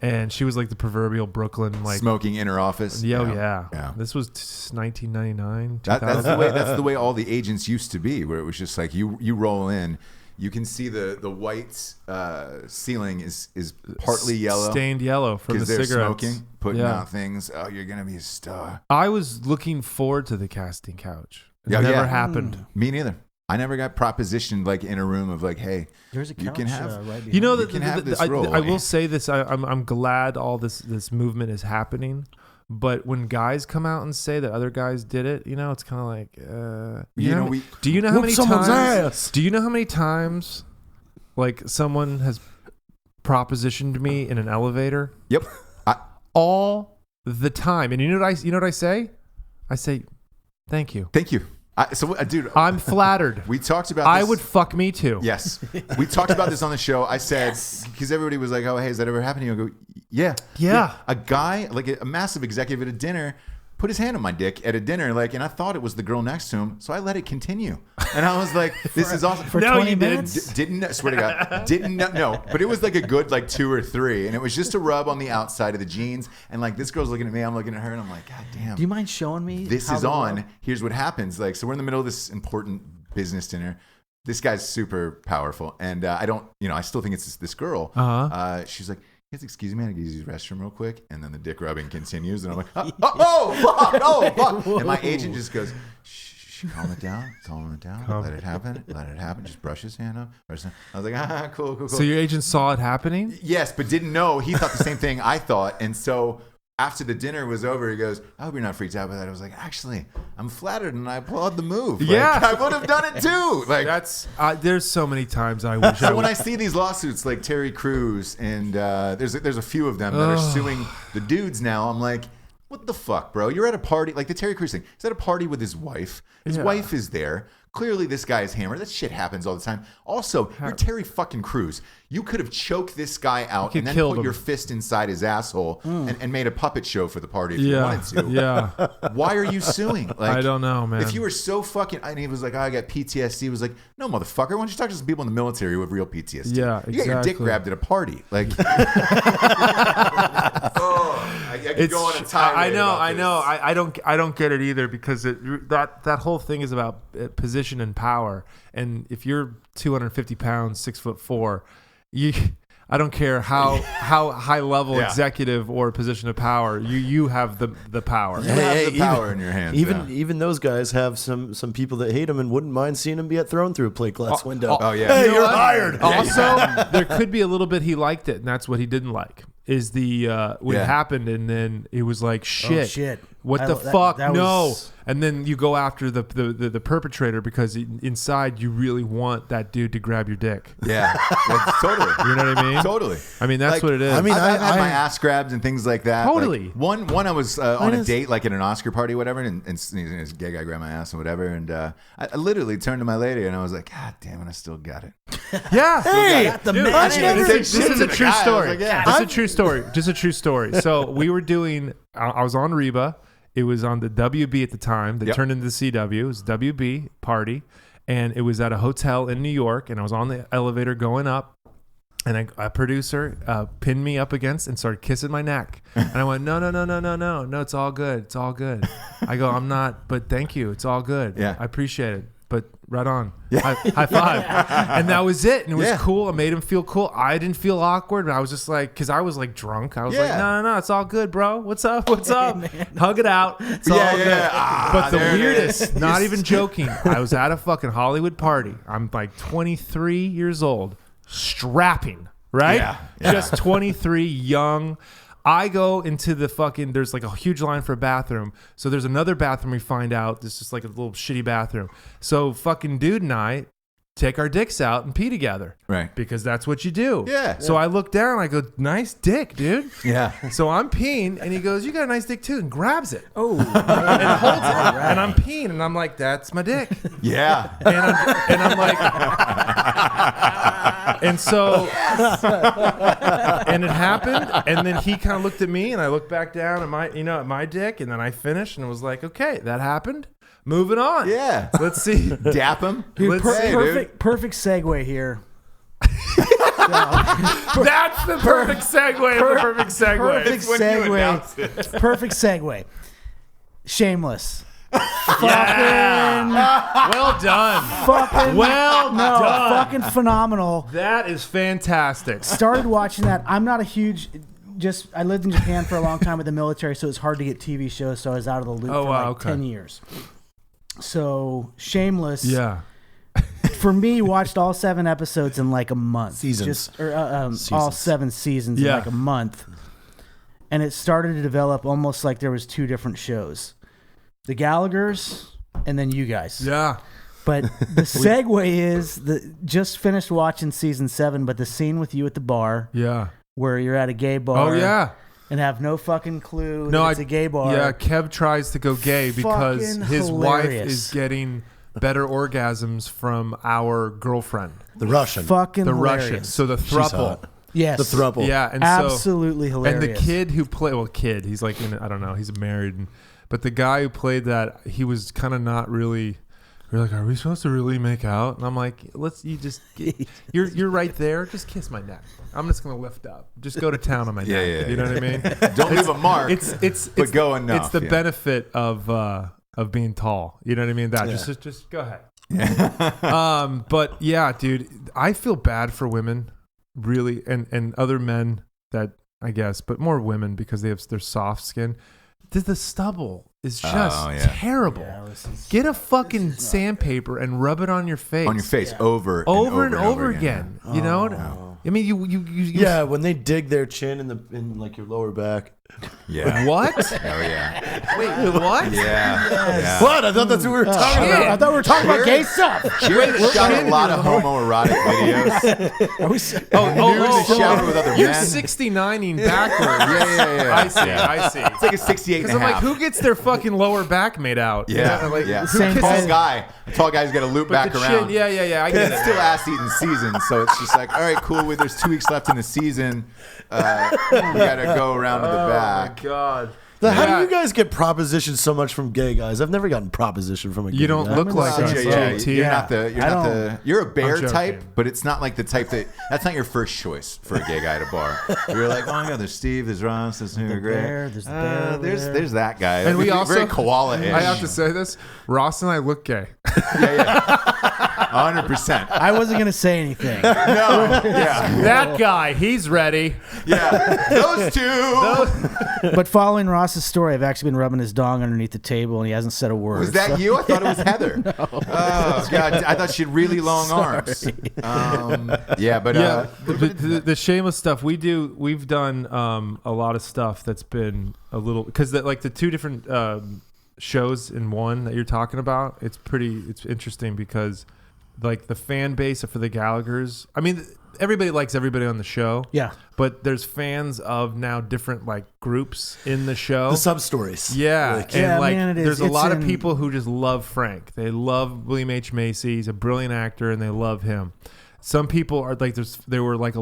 And she was like the proverbial Brooklyn, like smoking in her office. Yeah. This was 1999. That's the way all the agents used to be, where it was just like you roll in, you can see the white ceiling is partly yellow, stained yellow from the because they're cigarettes. smoking, putting out things. Oh, you're gonna be a star. I was looking forward to the casting couch. It Yeah, never yeah. happened. Me neither. I never got propositioned like in a room of like, hey, There's a couch you can have. right behind You know You that can have this role. I will say this. I'm glad all this movement is happening. But when guys come out and say that other guys did it, it's kind of like, do you know how many someone's times? ass. Do you know how many times, like someone has propositioned me in an elevator? Yep. All the time. And you know what I say? I say, thank you. Thank you. Dude, I'm flattered. we talked about. I this. would fuck me too. Yes. We talked about this on the show. I said, because everybody was like, oh, hey, has that ever happened to you? I go, yeah. Yeah. A guy, like a massive executive at a dinner, put his hand on my dick at a dinner, and I thought it was the girl next to him, so I let it continue. And I was like, this is awesome. for No, 20 you didn't. minutes. Didn't, swear to God, didn't know. But it was like a good, like 2 or 3. And it was just a rub on the outside of the jeans. And like this girl's looking at me, I'm looking at her, and I'm like, God damn. Do you mind showing me? This how is the on. rub- Here's what happens. Like, so we're in the middle of this important business dinner. This guy's super powerful, and I don't, I still think it's this girl. Uh-huh. She's like, goes, excuse me, I gotta use the restroom real quick. And then the dick rubbing continues. And I'm like, oh, fuck. And my agent just goes, shh, calm it down. Let it happen. Just brush his hand up. I was like, cool. So your agent saw it happening? Yes, but didn't know. He thought the same thing I thought. And so after the dinner was over, he goes, I hope you're not freaked out by that. I was like, actually, I'm flattered and I applaud the move. Yeah. I would have done it too. Like, That's there's so many times I wish. so when I see these lawsuits like Terry Crews and there's a few of them that are suing the dudes now, I'm like, what the fuck, bro? You're at a party, like the Terry Crews thing. He's at a party with his wife. His wife is there. Clearly, this guy is hammered. That shit happens all the time. Also, you're Terry fucking Crews. You could have choked this guy out and then put your fist inside his asshole and made a puppet show for the party if you wanted to. Yeah. Why are you suing? Like, I don't know, man. If you were so fucking... And he was like, I got PTSD. He was like, no, motherfucker. Why don't you talk to some people in the military who have real PTSD? Yeah, exactly. You got your dick grabbed at a party. Like... I could go on a tirade I know. I don't get it either because that whole thing is about position and power. And if you're 250 pounds, 6'4", I don't care how high level executive or position of power you have the power. You have the power in your hands. Even those guys have some people that hate him and wouldn't mind seeing him get thrown through a plate glass window. Oh yeah. Hey, You know you're what? hired. Also, there could be a little bit he liked it, and that's what he didn't like. Is the when it happened, and then it was like shit. What the fuck? No. And then you go after the perpetrator because inside you really want that dude to grab your dick. Yeah, that's totally. You know what I mean? Totally. I mean, that's Like, what it is. I mean, I've had my ass grabbed and things like that. Totally. Like, one I was on a date, like at an Oscar party, or whatever, and this gay guy grabbed my ass and whatever, and I literally turned to my lady and I was like, God damn it, I still got it. yeah. Hey, the Dude, man. this is a true guy. I was story. like, yeah. This is a true story. Just a true story. So we were doing. I was on Reba. It was on the WB at the time. They turned into the CW. It was WB party, and it was at a hotel in New York. And I was on the elevator going up, and a producer pinned me up against and started kissing my neck. And I went, no, it's all good. It's all good. I go, I'm not, but thank you. It's all good. Yeah. I appreciate it. But right on. High five. And that was it. And it was cool. I made him feel cool. I didn't feel awkward. But I was just like, because I was like drunk. I was like, no, it's all good, bro. What's up? Hug it out. It's all good. But the weirdest, not even joking, I was at a fucking Hollywood party. I'm like 23 years old, strapping, right? Yeah. Just 23, young. I go into the fucking, there's like a huge line for a bathroom. So there's another bathroom we find out. This is like a little shitty bathroom. So fucking dude and I take our dicks out and pee together. Right. Because that's what you do. Yeah. So I look down, I go, nice dick, dude. Yeah. So I'm peeing and he goes, you got a nice dick too, and grabs it. Oh, And holds it. And I'm peeing and I'm like, that's my dick. Yeah. And I'm like, and so, and it happened, and then he kind of looked at me, and I looked back down at my dick, and then I finished, and it was like, okay, that happened. Moving on. Yeah. Let's see. Dap him. dude, Dude. perfect segue here. That's the perfect segue. Perfect segue. Perfect segue. Perfect segue. Shameless. Well done. Fucking Well done. fucking phenomenal. That is fantastic. Started watching that. I'm not a huge. I lived in Japan for a long time with the military, so it's hard to get TV shows. So I was out of the loop for like 10 years. So Shameless. Yeah. For me, watched all 7 episodes in like a month. Seasons. All 7 seasons in like a month. And it started to develop almost like there was 2 different shows. The Gallaghers and then you guys. Yeah. But the segue is just finished watching season 7, but the scene with you at the bar. Yeah. Where you're at a gay bar. Oh, yeah. And have no fucking clue that it's a gay bar. Yeah, Kev tries to go gay because Fucking his hilarious. wife is getting better orgasms from our girlfriend. The Russian. Fucking The hilarious. Russian. So the She's thruple. hot. Yes. The throuple. Yeah, and absolutely hilarious. And the kid who played, he's like, I don't know, he's married, but the guy who played that, he was kind of not really. We're like, are we supposed to really make out? And I'm like, you're right there. Just kiss my neck. I'm just gonna lift up. Just go to town on my neck. Yeah. You know what I mean? Don't leave a mark. But go enough. It's the benefit of being tall. You know what I mean? Just go ahead. But yeah, dude, I feel bad for women, really, and other men that I guess, but more women because they have their soft skin. The stubble is just terrible. Yeah, Get a fucking sandpaper and rub it on your face. On your face, over and over again. You know? No. I mean, you Yeah, when they dig their chin in like your lower back. Yeah. What? Oh yeah. Wait, what? Yeah. What? I thought that's what we were talking about. I thought we were talking about gay stuff. Jared shot a lot of homoerotic videos. Oh, the shower with other you're men. 69ing backwards. Yeah. I see. It's like a 68 Because and a I'm half. like, who gets their fucking lower back made out? Yeah, Like, yeah. Same Tall thing. guy. A tall guy's got to loop back the around. chin, yeah. I Because get it's it. still ass-eating season, so it's just like, all right, cool. There's 2 weeks left in the season. We got to go around to the back. Oh, God. How do you guys get propositioned so much from gay guys? I've never gotten proposition from a gay guy. You don't look like the us, same JT. You're a bear joking. type, but it's not like the type that's not your first choice for a gay guy at a bar. You're like, oh my god, there's Steve, there's Ross, there's bear, there's the bear over there. there's that guy. And we also very koala-ish. I have to say this: Ross and I look gay. 100%. I wasn't gonna say anything. No, yeah, That guy, he's ready. yeah, those two. But following Ross's story, I've actually been rubbing his dong underneath the table, and he hasn't said a word. Was that you? I thought it was Heather. Oh god, I thought she had really long arms. Yeah, but the shameless stuff we've done a lot of stuff that's been a little because like the 2 different shows in one that you're talking about. It's interesting because like the fan base for the Gallaghers. I mean, everybody likes everybody on the show. Yeah. But there's fans of now different like groups in the show. The sub-stories. Yeah. And like man, it is. there's a It's lot of in- people who just love Frank. They love William H. Macy. He's a brilliant actor and they love him. Some people are like there were like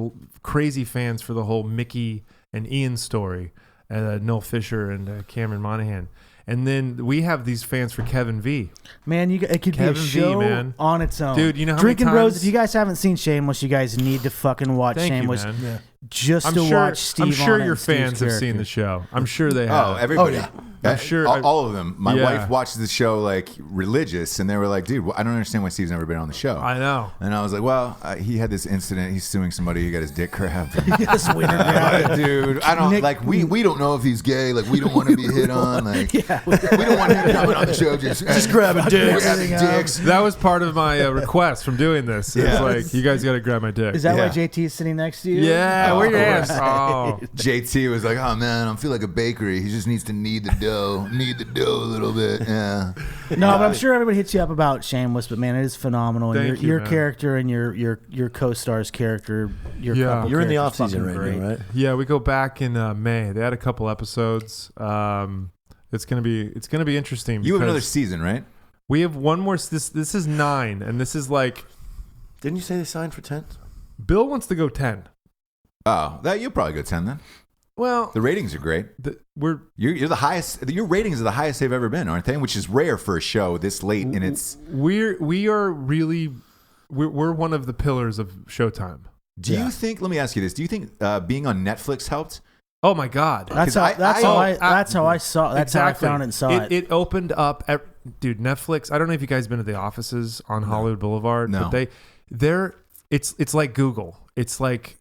crazy fans for the whole Mickey and Ian story, Noel Fisher and Cameron Monaghan. And then we have these fans for Kevin V. Man, it could Kevin be a V, show man. on its own. Dude, you know how Drinking many Bros, times- if you guys haven't seen Shameless, you guys need to fucking watch Thank Shameless. you, man. Just I'm to sure, watch Steve I'm sure on it your and Steve's fans have seen character. the show. I'm sure they have. oh, everybody. Oh, yeah. I'm sure all of them. My Yeah. wife watches the show like religious, and they were like, "Dude, I don't understand why Steve's never been on the show." I know. And I was like, "Well, he had this incident. He's suing somebody. He got his dick grabbed." Yes, winner grab. Dude, I don't Nick- like. We don't know if he's gay. Like, we don't want to be hit on. Like, we don't want him coming on the show just grabbing dicks. grabbing dicks. That was part of my request from doing this. It's Yeah. like, you guys got to grab my dick. Is that Yeah. why JT is sitting next to you? Yeah, Oh, where your of hands? course. Oh. JT was like, "Oh man, I feel like a bakery. He just needs to knead the dough a little bit." Yeah. No, but I'm sure everybody hits you up about Shameless, but man, it is phenomenal. And Thank you, your man. character and your co-star's character, your Yeah. couple You're in the characters off season fucking right great. now, right? Yeah, we go back in May. They had a couple episodes. It's gonna be interesting. You have another because season, right? We have one more. This is 9, and this is like Didn't you say they signed for 10? Bill wants to go 10. Oh, that you'll probably go 10 then. Well, The ratings are great. You're the highest. Your ratings are the highest they've ever been, aren't they? Which is rare for a show this late in its. we're one of the pillars of Showtime. Do you think? Let me ask you this: do you think being on Netflix helped? Oh my God! That's 'Cause how I- I saw. That's Exactly. how I found it and saw it. It opened up, dude. Netflix. I don't know if you guys been to the offices on Hollywood Boulevard, No. but it's like Google. It's like,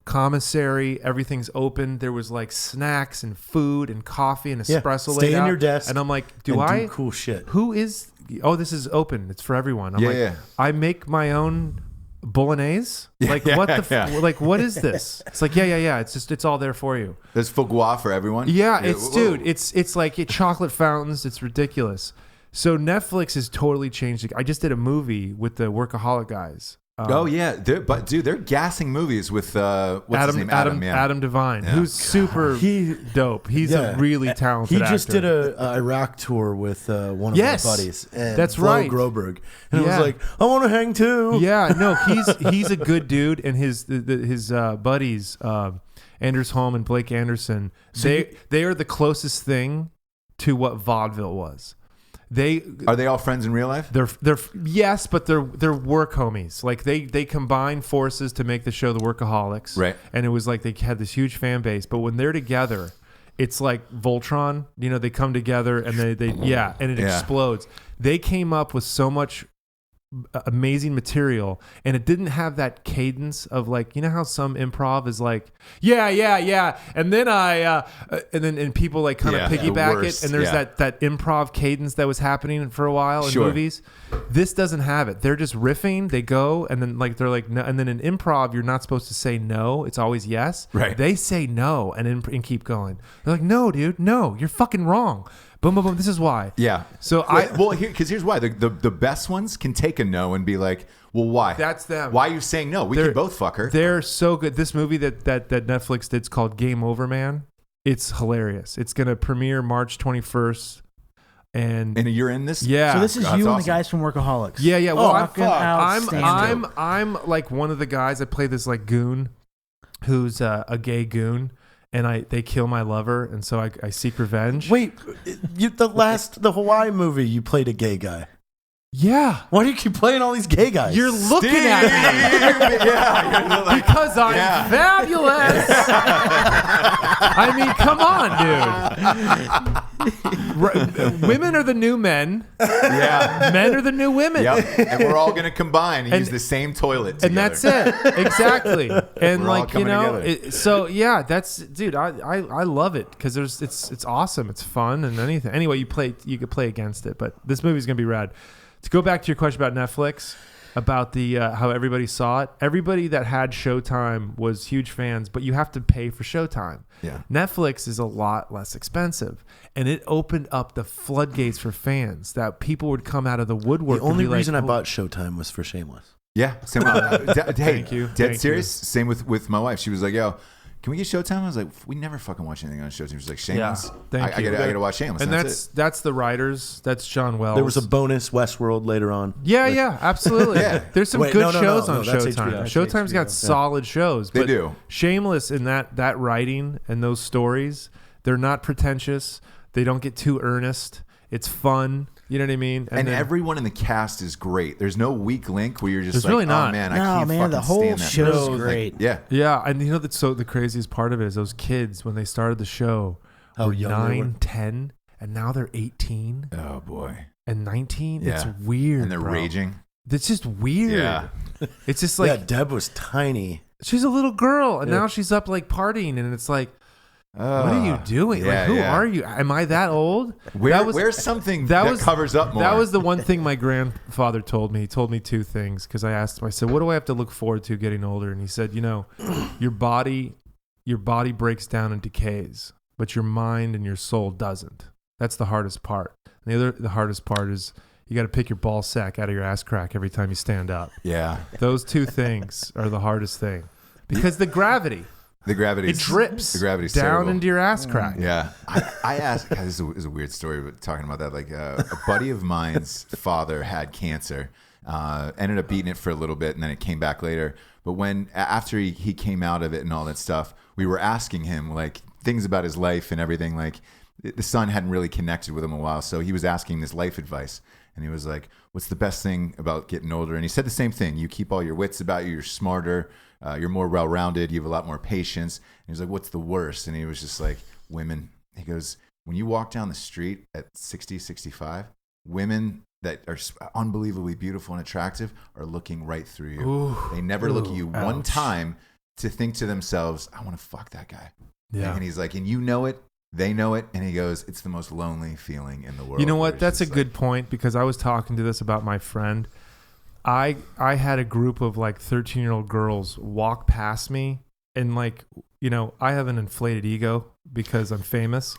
commissary. Everything's open. There was like snacks and food and coffee and Yeah. espresso. Stay laid in out. your desk And I'm like, and do cool shit. Who is? Oh, this is open. It's for everyone. I'm Yeah, like, yeah. I make my own bolognese. Like Yeah, what the? yeah. Like what is this? It's like yeah. It's all there for you. There's foie gras for everyone. Yeah, whoa. it's like chocolate fountains. It's ridiculous. So Netflix has totally changed. I just did a movie with the Workaholic guys. Oh yeah, they're gassing movies with what's his name? Adam Devine, Yeah. who's super dope. He's a really talented He just actor. did a Iraq tour with one of Yes, my buddies. And that's Flo right. Groberg. And Yeah. I was like, I want to hang too. Yeah, no, he's a good dude, and his buddies, Anders Holm and Blake Anderson, they are the closest thing to what vaudeville was. Are they all friends in real life? They're yes, but they're work homies. Like they combine forces to make the show The Workaholics, Right. And it was like they had this huge fan base. But when they're together, it's like Voltron. They come together and they and it explodes. They came up with so much amazing material, and it didn't have that cadence of like, you know how some improv is like, yeah, and then and people like kind of piggyback it, and there's that improv cadence that was happening for a while in movies. This doesn't have it. They're just riffing, they go, and then like they're like no, and then in improv you're not supposed to say no, it's always yes. Right. They say no and keep going. They're like, no, dude, no, you're fucking wrong. Boom, boom, boom. This is why. Yeah. So here's why the best ones can take a no and be like, well, why? That's them. Why are you saying no? We can both fuck her. They're so good. This movie that Netflix did is called Game Over Man. It's hilarious. It's gonna premiere March 21st. And you're in this? Yeah. So this is you and awesome. the guys from Workaholics. Yeah. Well, outstanding. I'm like one of the guys. I play this like goon, who's a gay goon. And they kill my lover, and so I seek revenge. Wait, the Hawaii movie, you played a gay guy. Yeah. Why do you keep playing all these gay guys? You're looking at me. Yeah. Because I'm fabulous. I mean, come on, dude. Women are the new men. Yeah. Men are the new women. Yep. And we're all going to combine and use the same toilet together. And that's it. Exactly. And We're all like, you coming know, together. so yeah, that's, dude, I love it because it's awesome. It's fun and anything. Anyway, you could play against it, but this movie's going to be rad. To go back to your question about Netflix, about the how everybody saw it. Everybody that had Showtime was huge fans, but you have to pay for Showtime. Yeah. Netflix is a lot less expensive, and it opened up the floodgates for fans that people would come out of the woodwork. The only and be reason like, I bought Showtime was for Shameless. Yeah. Same with, hey, Thank you. Dead serious. Same with my wife. She was like, yo, can we get Showtime? I was like, we never fucking watch anything on Showtime. She was like, Shameless. Thank you. I gotta watch Shameless. And that's the writers. That's John Wells. There was a bonus Westworld later on. Yeah, absolutely. Yeah. There's some Wait, good no, shows on that's Showtime. HBO. Showtime's got solid shows. They but do. Shameless in that writing and those stories, they're not pretentious. They don't get too earnest. It's fun. You know what I mean? And then, everyone in the cast is great. There's no weak link where you're just There's like, really not. oh man, I No, can't man, fucking the whole stand that. show's Like, great. yeah. yeah, and you know that's so the craziest part of it is those kids when they started the show were young they were. 9, 10, and now they're 18 Oh boy. and 19. Yeah. It's weird. And they're bro. raging. It's just weird. Yeah. It's just like yeah, Deb was tiny. she's a little girl, and Yeah. now she's up like partying, and it's like, what are you doing? yeah, like, who yeah. are you? Am I that old? Where's something that covers up more? That was the one thing my grandfather told me. He told me two things because I asked him. I said, "What do I have to look forward to getting older?" And he said, "You know, your body breaks down and decays, but your mind and your soul doesn't. That's the hardest part. And the hardest part is you got to pick your ball sack out of your ass crack every time you stand up. Yeah. Those two things are the hardest thing because the gravity." The gravity. It drips The gravity's down terrible. into your ass crack. Yeah. I asked, God, this is a weird story, but talking about that, like a buddy of mine's father had cancer, ended up beating it for a little bit, and then it came back later. But after he came out of it and all that stuff, we were asking him like things about his life and everything. Like the son hadn't really connected with him in a while, so he was asking this life advice. And he was like, what's the best thing about getting older? And he said the same thing. You keep all your wits about you. You're smarter. You're more well-rounded. You have a lot more patience. And he was like, what's the worst? And he was just like, women. He goes, when you walk down the street at 60, 65, women that are unbelievably beautiful and attractive are looking right through you. Ooh. They never look at you one Ouch. time to think to themselves, I want to fuck that guy. Yeah. And he's like, and you know it. They know it, and he goes, it's the most lonely feeling in the world. You know where what? it's That's a just good point because I was talking to this about my friend. I had a group of like 13-year-old girls walk past me, and like, you know, I have an inflated ego because I'm famous.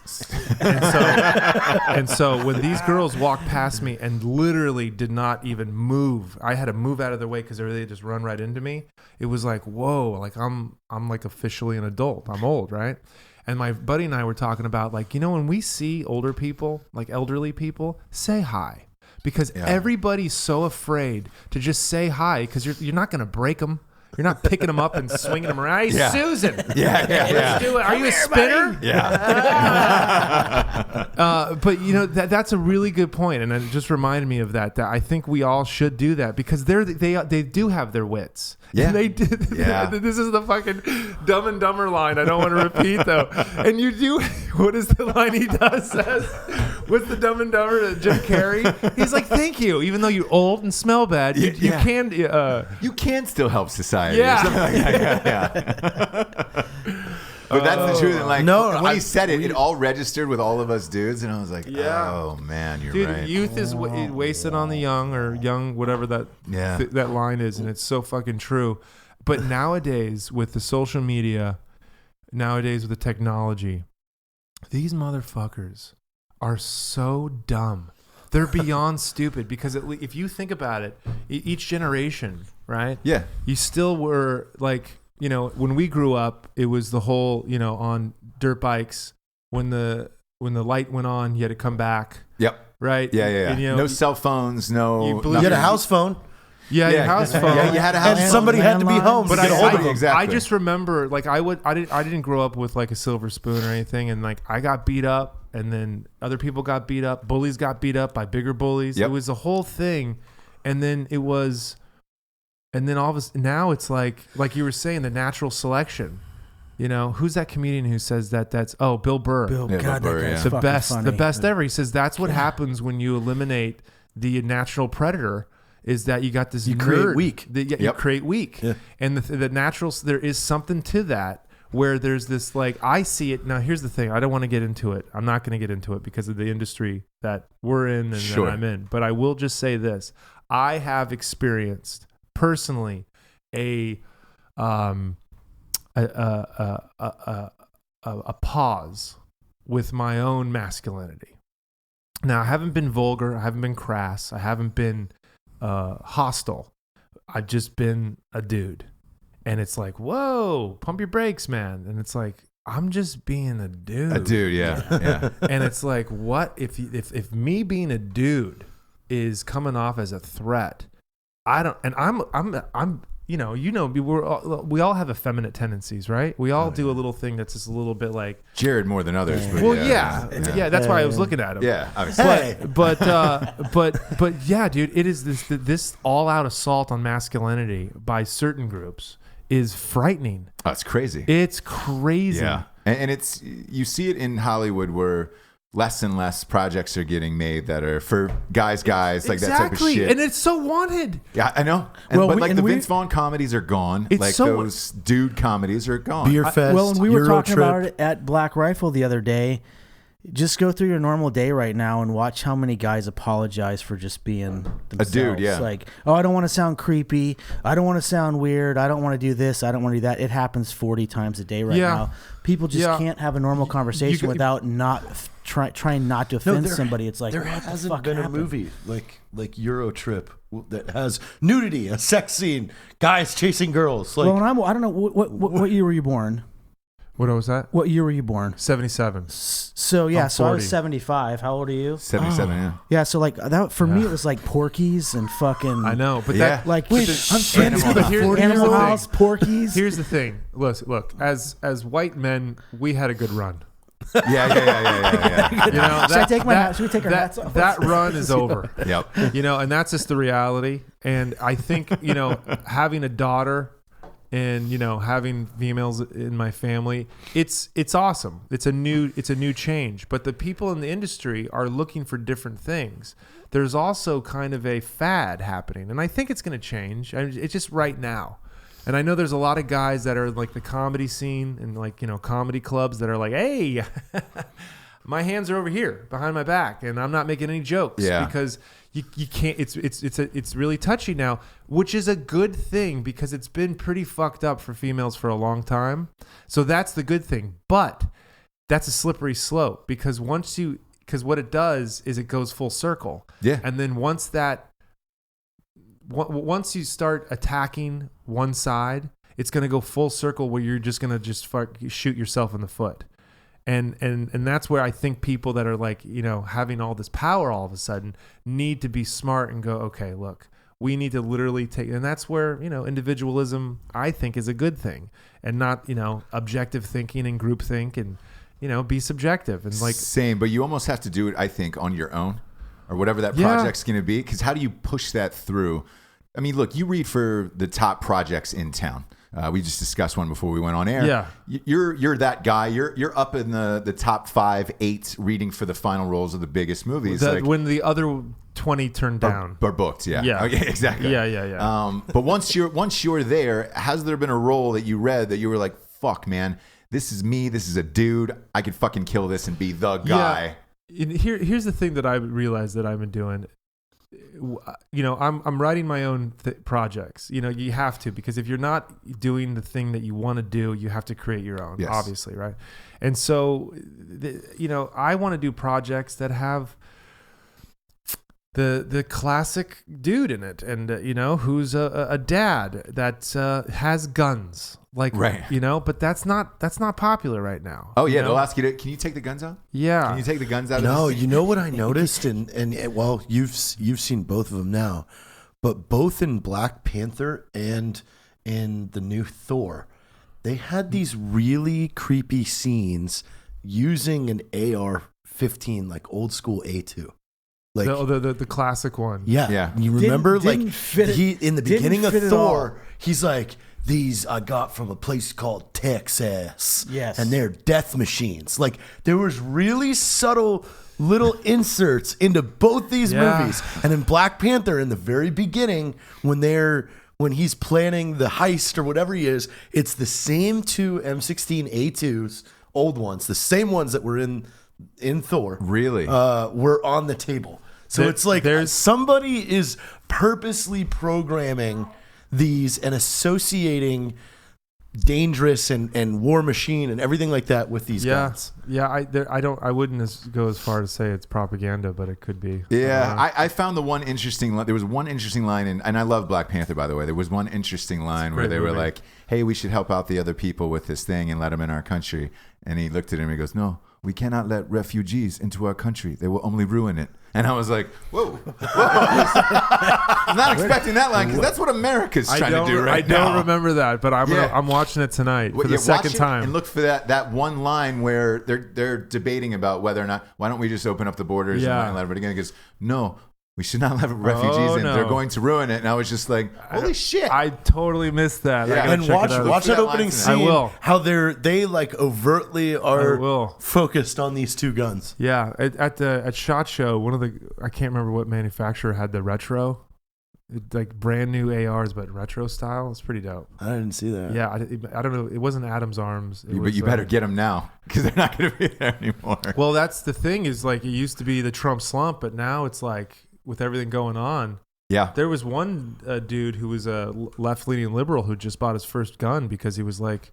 and so when these girls walked past me and literally did not even move, I had to move out of their way because they just run right into me. It was like, whoa, like I'm like officially an adult. I'm old, right? And my buddy and I were talking about like, you know, when we see older people, like elderly people, say hi. Because everybody's so afraid to just say hi because you're not going to break them. You're not picking them up and swinging them around. Hey, Susan. Yeah. Let's do it. Are you a spinner? Yeah. But, you know, that's a really good point. And it just reminded me of that I think we all should do that because they do have their wits. Yeah. And they did. Yeah. This is the fucking Dumb and Dumber line I don't want to repeat, though. And you do. What is the line he does? Says, What's the Dumb and Dumber to Jim Carrey? He's like, thank you. Even though you're old and smell bad, you can. You can still help society. Yeah. Or something like that. Yeah. But that's the truth. And like, when he said it, it all registered with all of us dudes, and I was like, oh man, you're right. Dude, youth is wasted on the young, or young, whatever that line is, and it's so fucking true. But nowadays, with the social media, nowadays with the technology, these motherfuckers are so dumb. They're beyond stupid, because if you think about it, each generation, right? Yeah. You still were like, when we grew up, it was the whole, on dirt bikes, when the light went on, you had to come back. Yep. Right? Yeah. And, no cell phones, no. You had a house phone. Yeah, your house phone. Yeah, you had a house phone. And somebody had to be home to get a hold of them. Exactly. I just remember, like, I didn't grow up with like a silver spoon or anything, and like I got beat up, and then other people got beat up. Bullies got beat up by bigger bullies. Yep. It was a whole thing, and then it was. And then all of us now, it's like you were saying, the natural selection. Who's that comedian who says that? That's Bill Burr. Bill Burr, yeah. The best ever. He says that's what happens when you eliminate the natural predator. Is that you got this you nerd create weak. You create weak, and the natural. There is something to that where there's this, like, I see it now. Here's the thing. I don't want to get into it. I'm not going to get into it because of the industry that we're in and that I'm in. But I will just say this: I have experienced personally a pause with my own masculinity. Now, I haven't been vulgar, I haven't been crass, I haven't been hostile. I've just been a dude, and it's like, whoa, pump your brakes, man. And it's like, I'm just being a dude. Yeah. And it's like, what if me being a dude is coming off as a threat? I don't, and I'm we all have effeminate tendencies, right? We all do a little thing that's just a little bit like Jared more than others. But well, yeah. That's why I was looking at him. Yeah, obviously. But yeah, dude, it is this all-out assault on masculinity by certain groups is frightening. Oh, it's crazy. It's crazy. Yeah, and it's, you see it in Hollywood where less and less projects are getting made that are for guys, like that type of shit. And it's so wanted. Yeah, I know. The Vince Vaughn comedies are gone. Like those dude comedies are gone. Beer Fest, and we were talking Trip. about it at Black Rifle the other day. Just go through your normal day right now and watch how many guys apologize for just being themselves. A dude, yeah. Like, I don't want to sound creepy. I don't want to sound weird. I don't want to do this. I don't want to do that. It happens 40 times a day right now. People just can't have a normal conversation without trying not to offend somebody. It's like, there hasn't been a movie like Euro Trip that has nudity, a sex scene, guys chasing girls. Like, well, I don't know what year were you born? What was that? What year were you born? 77. So I was 75. How old are you? 77. Yeah. Yeah. So like that for me, it was like Porky's and fucking. I know, but that like I'm Animal House, Porky's. Here's the thing. Look. As white men, we had a good run. Yeah. Should I take my hat? Should we take our hats off? That run is over. Yep. And that's just the reality. And I think having a daughter. And having females in my family, it's awesome. It's a new change. But the people in the industry are looking for different things. There's also kind of a fad happening, and I think it's going to change. It's just right now. And I know there's a lot of guys that are like the comedy scene and like comedy clubs that are like, hey, my hands are over here behind my back, and I'm not making any jokes because. You can't. It's really touchy now, which is a good thing because it's been pretty fucked up for females for a long time. So that's the good thing, but that's a slippery slope because what it does is it goes full circle. Yeah, and then once you start attacking one side, it's gonna go full circle where you're just gonna shoot yourself in the foot. And that's where I think people that are like, having all this power all of a sudden need to be smart and go, okay, look, we need to literally take, and that's where, individualism I think is a good thing and not, objective thinking and groupthink and, be subjective and like. Same, but you almost have to do it, I think, on your own or whatever that project's going to be. Because how do you push that through? I mean, look, you read for the top projects in town. We just discussed one before we went on air. Yeah. You're that guy. You're up in the top 5, 8 reading for the final roles of the biggest movies. When the other 20 turned down. Or booked, yeah. Yeah. Okay, exactly. Yeah. But once you're there, has there been a role that you read that you were like, fuck, man, this is me. This is a dude. I could fucking kill this and be the guy. Yeah. Here's the thing that I realized that I've been doing. I'm writing my own projects. You have to, because if you're not doing the thing that you want to do, you have to create your own, obviously, right? And so, I want to do projects that have the classic dude in it, and who's a dad that has guns, but that's not popular right now. Oh yeah, they'll ask you can you take the guns out? Yeah, can you take the guns out? No, of this? you know what I noticed, and well, you've seen both of them now, but both in Black Panther and in the new Thor, they had these really creepy scenes using an AR-15, like old school A2. Like the classic one. Yeah. You remember, Didn't fit it- in the didn't beginning of fit it Thor, all. he's like, these I got from a place called Texas. Yes. And they're death machines. Like, there was really subtle little inserts into both these movies. And in Black Panther, in the very beginning, when he's planning the heist or whatever he is, it's the same two M16 A2s, old ones, the same ones that were in Thor, Really? were on the table. So it's like somebody is purposely programming these and associating Dangerous and War Machine and everything like that with these guns. Yeah, I wouldn't go as far to say it's propaganda, but it could be. Yeah, I found the one interesting line. There was one interesting line, and I love Black Panther, by the way. There was one interesting line where they were like, hey, we should help out the other people with this thing and let them in our country. And he looked at him and he goes, no, we cannot let refugees into our country. They will only ruin it. And I was like, whoa. I'm not expecting that line, because that's what America's trying to do right now. I don't remember that, but I'm watching it tonight for the second time. And look for that one line where they're debating about whether or not, why don't we just open up the borders and let everybody in? He goes, no, we should not let refugees in. No. They're going to ruin it. And I was just like, holy shit. I totally missed that. Yeah. And watch that opening scene. I will. How they like overtly are will. focused on these two guns. Yeah, at SHOT Show, I can't remember what manufacturer had the retro, like brand new ARs but retro style. It's pretty dope. I didn't see that. Yeah, I don't know. It wasn't Adam's Arms. But you better get them now, because they're not going to be there anymore. Well, that's the thing, is like, it used to be the Trump slump, but now it's like, with everything going on. Yeah. There was one dude who was a left-leaning liberal who just bought his first gun because he was like,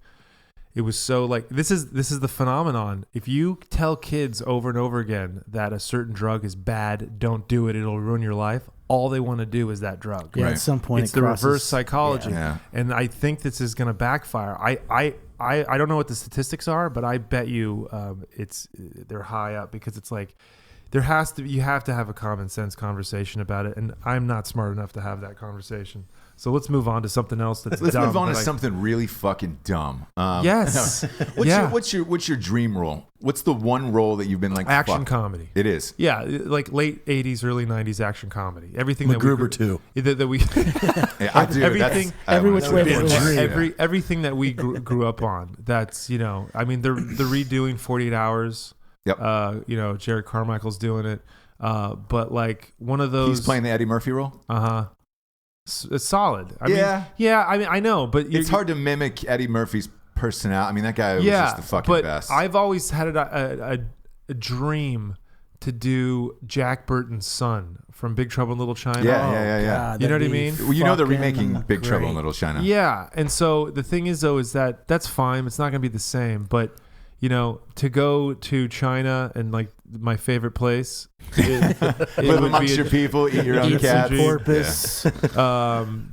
it was so like, this is the phenomenon. If you tell kids over and over again that a certain drug is bad, don't do it, it'll ruin your life, all they want to do is that drug. Yeah, at some point it's the reverse psychology. Yeah. And I think this is going to backfire. I don't know what the statistics are, but I bet you they're high up, because it's like, you have to have a common sense conversation about it, and I'm not smart enough to have that conversation. So let's move on to something else that's Let's dumb. move on to something really fucking dumb. Yes. What's your dream role? What's the one role that you've been like, action fuck? comedy? It is. Yeah, like late 80s, early 90s action comedy. Everything MacGruber too. That we Yeah, I do. Everything- every which way but loose. everything that we grew up on. That's, I mean, they're redoing 48 Hours. Yep. Jared Carmichael's doing it. But like one of those. He's playing the Eddie Murphy role. It's solid. I mean, I know, but It's hard to mimic Eddie Murphy's personality. I mean, that guy was just the fucking best. I've always had a dream to do Jack Burton's son from Big Trouble in Little China. Yeah. God, You know what I that'd be mean? Well, you know they're fucking remaking Big Trouble in great. Little China. Yeah, and so the thing is, though, is that's fine. It's not going to be the same, but to go to China and like my favorite place, it Live would amongst your people, eat your own Eat some cats. porpoise.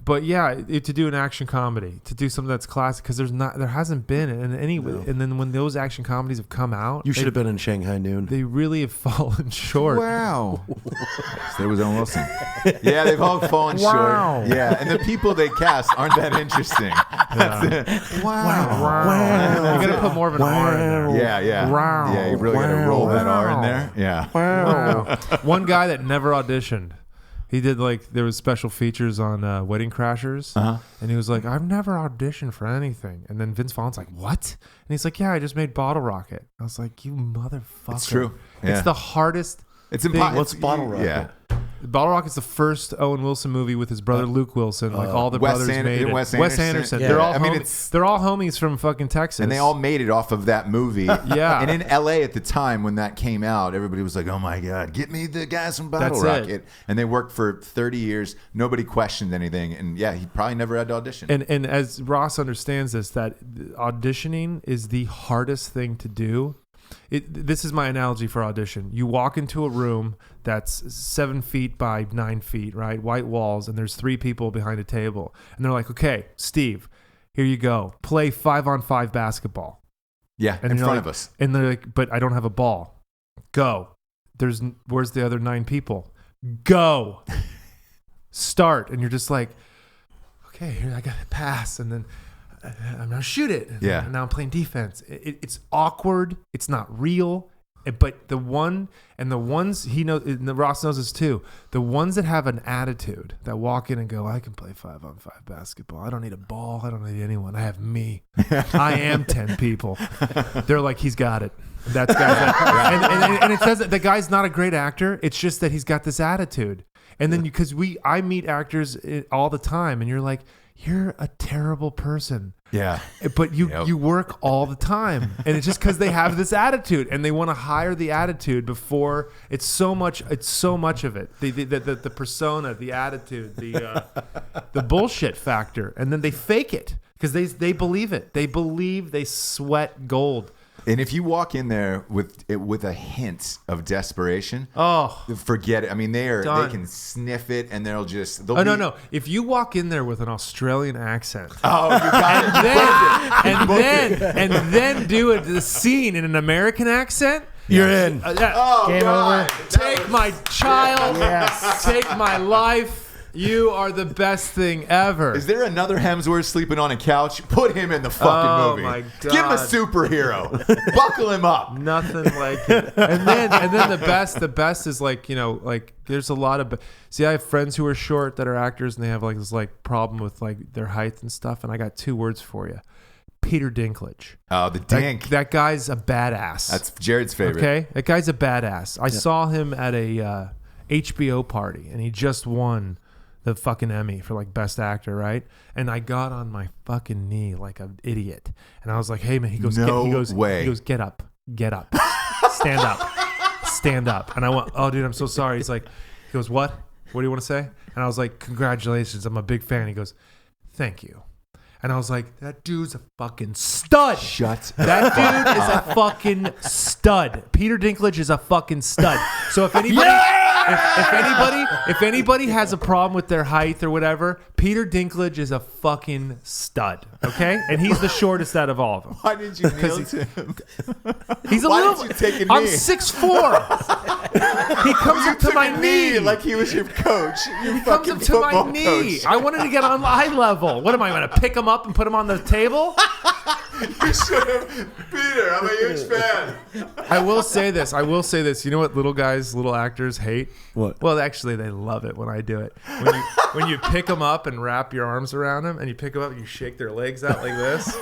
But yeah, to do an action comedy, to do something that's classic, because there hasn't been in any. And then when those action comedies have come out, You should have been in Shanghai Noon. They really have fallen short. Wow. There was Owen Wilson. Yeah, they've all fallen Wow. short. Yeah, and the people they cast aren't that interesting. Wow. You got to put more of an R in there. Yeah. Wow. Yeah, you really got to roll that R in Wow. there. Yeah. Wow. One guy that never auditioned. He did there was special features on Wedding Crashers, and he was like, I've never auditioned for anything. And then Vince Vaughn's like, what? And he's like, yeah, I just made Bottle Rocket. I was like, you motherfucker. It's true. Yeah. It's the hardest. It's impossible. What's Bottle Rocket? Yeah. Bottle Rocket's the first Owen Wilson movie with his brother Luke Wilson. All the brothers made it. Wes Wes Anderson. Anderson. Yeah. They're all they're all homies from fucking Texas. And they all made it off of that movie. Yeah. And in LA at the time when that came out, everybody was like, oh my God, get me the guys from Bottle That's Rocket. it. And they worked for 30 years. Nobody questioned anything. And yeah, he probably never had to audition. And as Ross understands this, that auditioning is the hardest thing to do. This is my analogy for audition. You walk into a room that's 7 feet by 9 feet, right? White walls, and there's 3 people behind a table. And they're like, okay, Steve, here you go. Play 5-on-5 basketball. Yeah, And in you're front like- of us. And they're like, but I don't have a ball. Go. Where's the other 9 people? Go. Start. And you're just like, okay, here I got to pass. And then I'm going to shoot it. Yeah. And now I'm playing defense. It's awkward. It's not real. But the ones he knows, and Ross knows this too, the ones that have an attitude, that walk in and go, I can play 5-on-5 basketball. I don't need a ball. I don't need anyone. I have me. I am 10 people. They're like, he's got it. That's guy. And it says that the guy's not a great actor. It's just that he's got this attitude. And then I meet actors all the time, and you're like, you're a terrible person. Yeah. But you work all the time. And it's just because they have this attitude and they want to hire the attitude before it's so much of it. The persona, the attitude, the bullshit factor. And then they fake it because they believe it. They believe they sweat gold. And if you walk in there with a hint of desperation, forget it. I mean, they can sniff it, and no. If you walk in there with an Australian accent, you got and then do the scene in an American accent, You're in. Game over. Take my child. Yes. Take my life. You are the best thing ever. Is there another Hemsworth sleeping on a couch? Put him in the fucking movie. My God. Give him a superhero. Buckle him up. Nothing like it. And then the best is there's a lot of. See, I have friends who are short that are actors, and they have this problem with their height and stuff. And I got 2 words for you: Peter Dinklage. Oh, the Dink. That guy's a badass. That's Jared's favorite. Okay, that guy's a badass. I saw him at a HBO party, and he just won the fucking Emmy for best actor, right? And I got on my fucking knee like an idiot, and I was like, "Hey man," he goes, "No way." He goes, "Get up, stand up." And I went, "Oh, dude, I'm so sorry." He goes, "What? What do you want to say?" And I was like, "Congratulations, I'm a big fan." He goes, "Thank you." And I was like, "That dude's a fucking stud." That dude is a fucking stud. Peter Dinklage is a fucking stud. So if anybody. If anybody has a problem with their height or whatever, Peter Dinklage is a fucking stud, okay? And he's the shortest out of all of them. Why did you kneel to him? He's a Why little. did you take a knee? I'm 6'4". He comes up to my knee like he was your coach. He comes up to my knee. I wanted to get on eye level. What am I going to pick him up and put him on the table? You should have. Peter, I'm a huge fan. I will say this. You know what little actors hate? What? Well, actually, they love it when I do it. When you pick them up and wrap your arms around them, and you pick them up and you shake their legs out like this.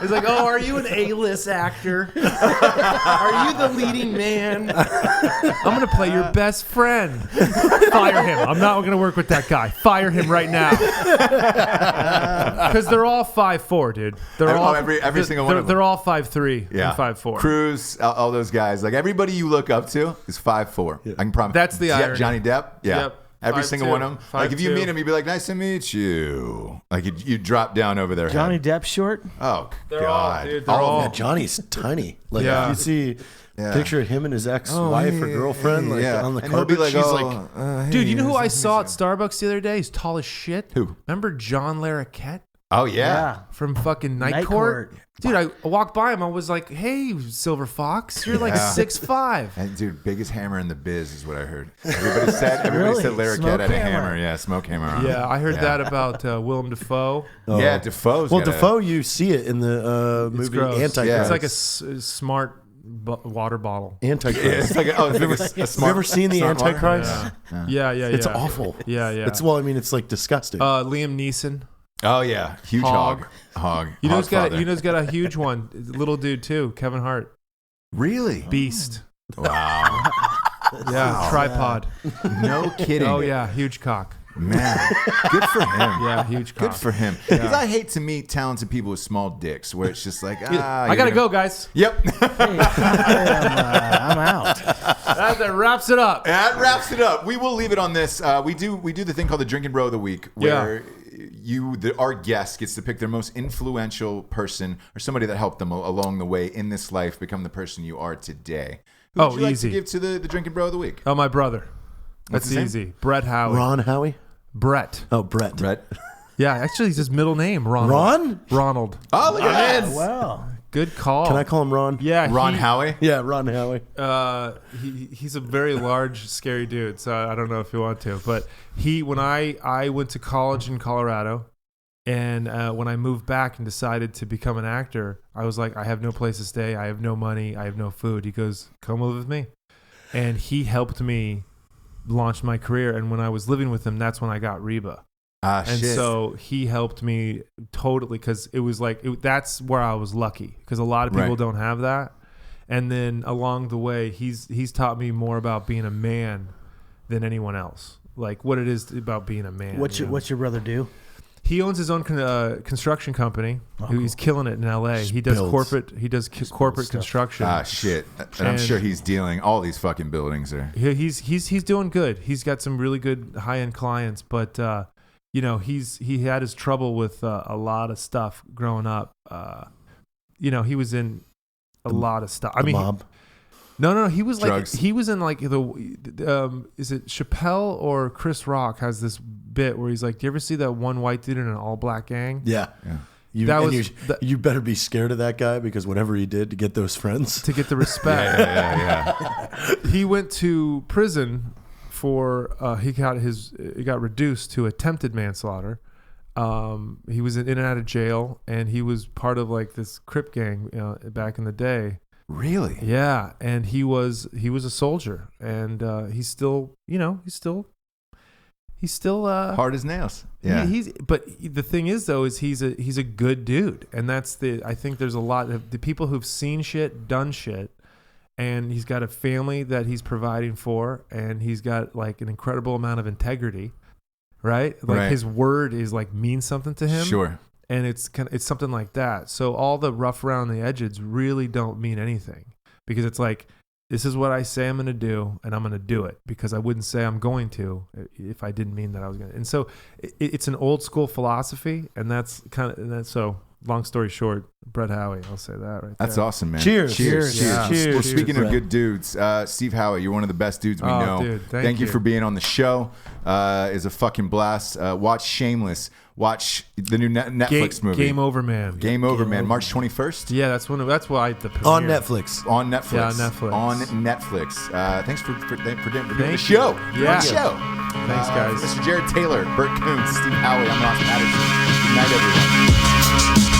It's like, oh, are you an A-list actor? Are you the leading man? I'm going to play your best friend. Fire him. I'm not going to work with that guy. Fire him right now. Because they're all 5'4", dude. Every single one of them. They're all 5'3" and 5'4". Cruz, all those guys. Everybody you look up to is 5'4". I can promise. That's the irony. Johnny Depp? Yeah. Yep. Every 5'2". single one of them. If you meet him, you'd be like, nice to meet you. You drop down over their Johnny head. Depp short? Oh, They're God. all, dude, they're all. Yeah, Johnny's tiny. Yeah. If you see a picture of him and his ex-wife or girlfriend on the And he'll be carpet, like, she's Dude, you know who I saw at Starbucks the other day? He's tall as shit. Who? Remember John Larroquette oh, yeah. from fucking Night Court? Dude, I walked by him. I was like, hey, Silver Fox, you're 6'5". And dude, biggest hammer in the biz is what I heard. Everybody said Larroquette Smoke had a hammer. hammer. Yeah, smoke hammer on him. Yeah, I heard that about Willem Dafoe. Yeah, Defoe's Well, got Defoe, you see it in the movie gross. Anti-Christ. Yeah. It's like a smart water bottle. Antichrist. Yeah, it's like a Have smart. you ever seen the smart water? Antichrist? Yeah. It's awful. Yeah. It's like disgusting. Liam Neeson. Oh yeah, huge hog. You know, he's got Hogfather. a huge one. Little dude too. Kevin Hart. Really? Beast. Wow. Yeah. Tripod. No kidding. Oh yeah, huge cock. Man, good for him. Yeah, huge cock. Good for him. Because I hate to meet talented people with small dicks, where it's just like, I gotta go, guys. Yep. I'm out. That wraps it up. That wraps it up. We will leave it on this. We do the thing called the Drinking Bro of the Week, where our guest gets to pick their most influential person or somebody that helped them along the way in this life become the person you are today. Who would you like easy. to give to the Drinking Bro of the Week? Oh, my brother. What's That's his name? easy. Brett Howie. Ron Howie? Brett. Oh, Brett. Yeah, actually, it's his middle name. Ronald. Ron? Ronald. Oh, look at that. Wow. Good call. Can I call him Ron? Yeah. Ron Howie? Yeah, Ron Howie. He's a very large, scary dude. So I don't know if you want to, but when I went to college in Colorado, and when I moved back and decided to become an actor, I was like, I have no place to stay. I have no money. I have no food. He goes, come live with me. And he helped me launch my career. And when I was living with him, that's when I got Reba. And Shit. so he helped me totally, because it was like, that's where I was lucky, because a lot of people don't have that. And then along the way, he's taught me more about being a man than anyone else. Like what it is about being a man. What's your brother do? He owns his own construction company. He's killing it in LA. He does corporate construction. Shit. And I'm sure he's dealing all these fucking buildings there. He's doing good. He's got some really good high end clients, but he had his trouble with a lot of stuff growing up. He was in a lot of stuff. Mob. No. He was Drugs. like, he was in like is it Chappelle or Chris Rock has this bit where he's like, do you ever see that one white dude in an all black gang? Yeah. You better be scared of that guy, because whatever he did to get those friends. To get the respect. Yeah. He went to prison for, he got reduced to attempted manslaughter. He was in and out of jail, and he was part of like this Crip gang back in the day. Really? Yeah, and he was a soldier, and he's still Hard as nails. Yeah. But the thing is though, is he's a good dude, and I think there's a lot of the people who've seen shit, done shit, and he's got a family that he's providing for, and he's got like an incredible amount of integrity, right? Like his word is like means something to him. Sure. And it's something like that. So all the rough around the edges really don't mean anything, because it's like, this is what I say I'm going to do, and I'm going to do it, because I wouldn't say I'm going to if I didn't mean that I was going to. And so it's an old school philosophy, and so long story short, Brett Howie, I'll say that right That's there. awesome, man. Cheers. Cheers. Yeah. Well, Cheers, speaking of Brett. good dudes, Steve Howie, you're one of the best dudes we know. Dude, thank you for being on the show. It's a fucking blast. Watch Shameless. Watch the new Netflix movie. Game Over Man. Game Over Man. March 21st. Yeah, that's why the premiere. On Netflix. On Netflix. Yeah, Netflix. On Netflix. Thanks for doing the Thank show. you. Yeah. Good show. Thanks, guys. Mr. Jared Taylor, Bert Kuntz, Steve Howie, I'm Ross Patterson. Good night, everyone.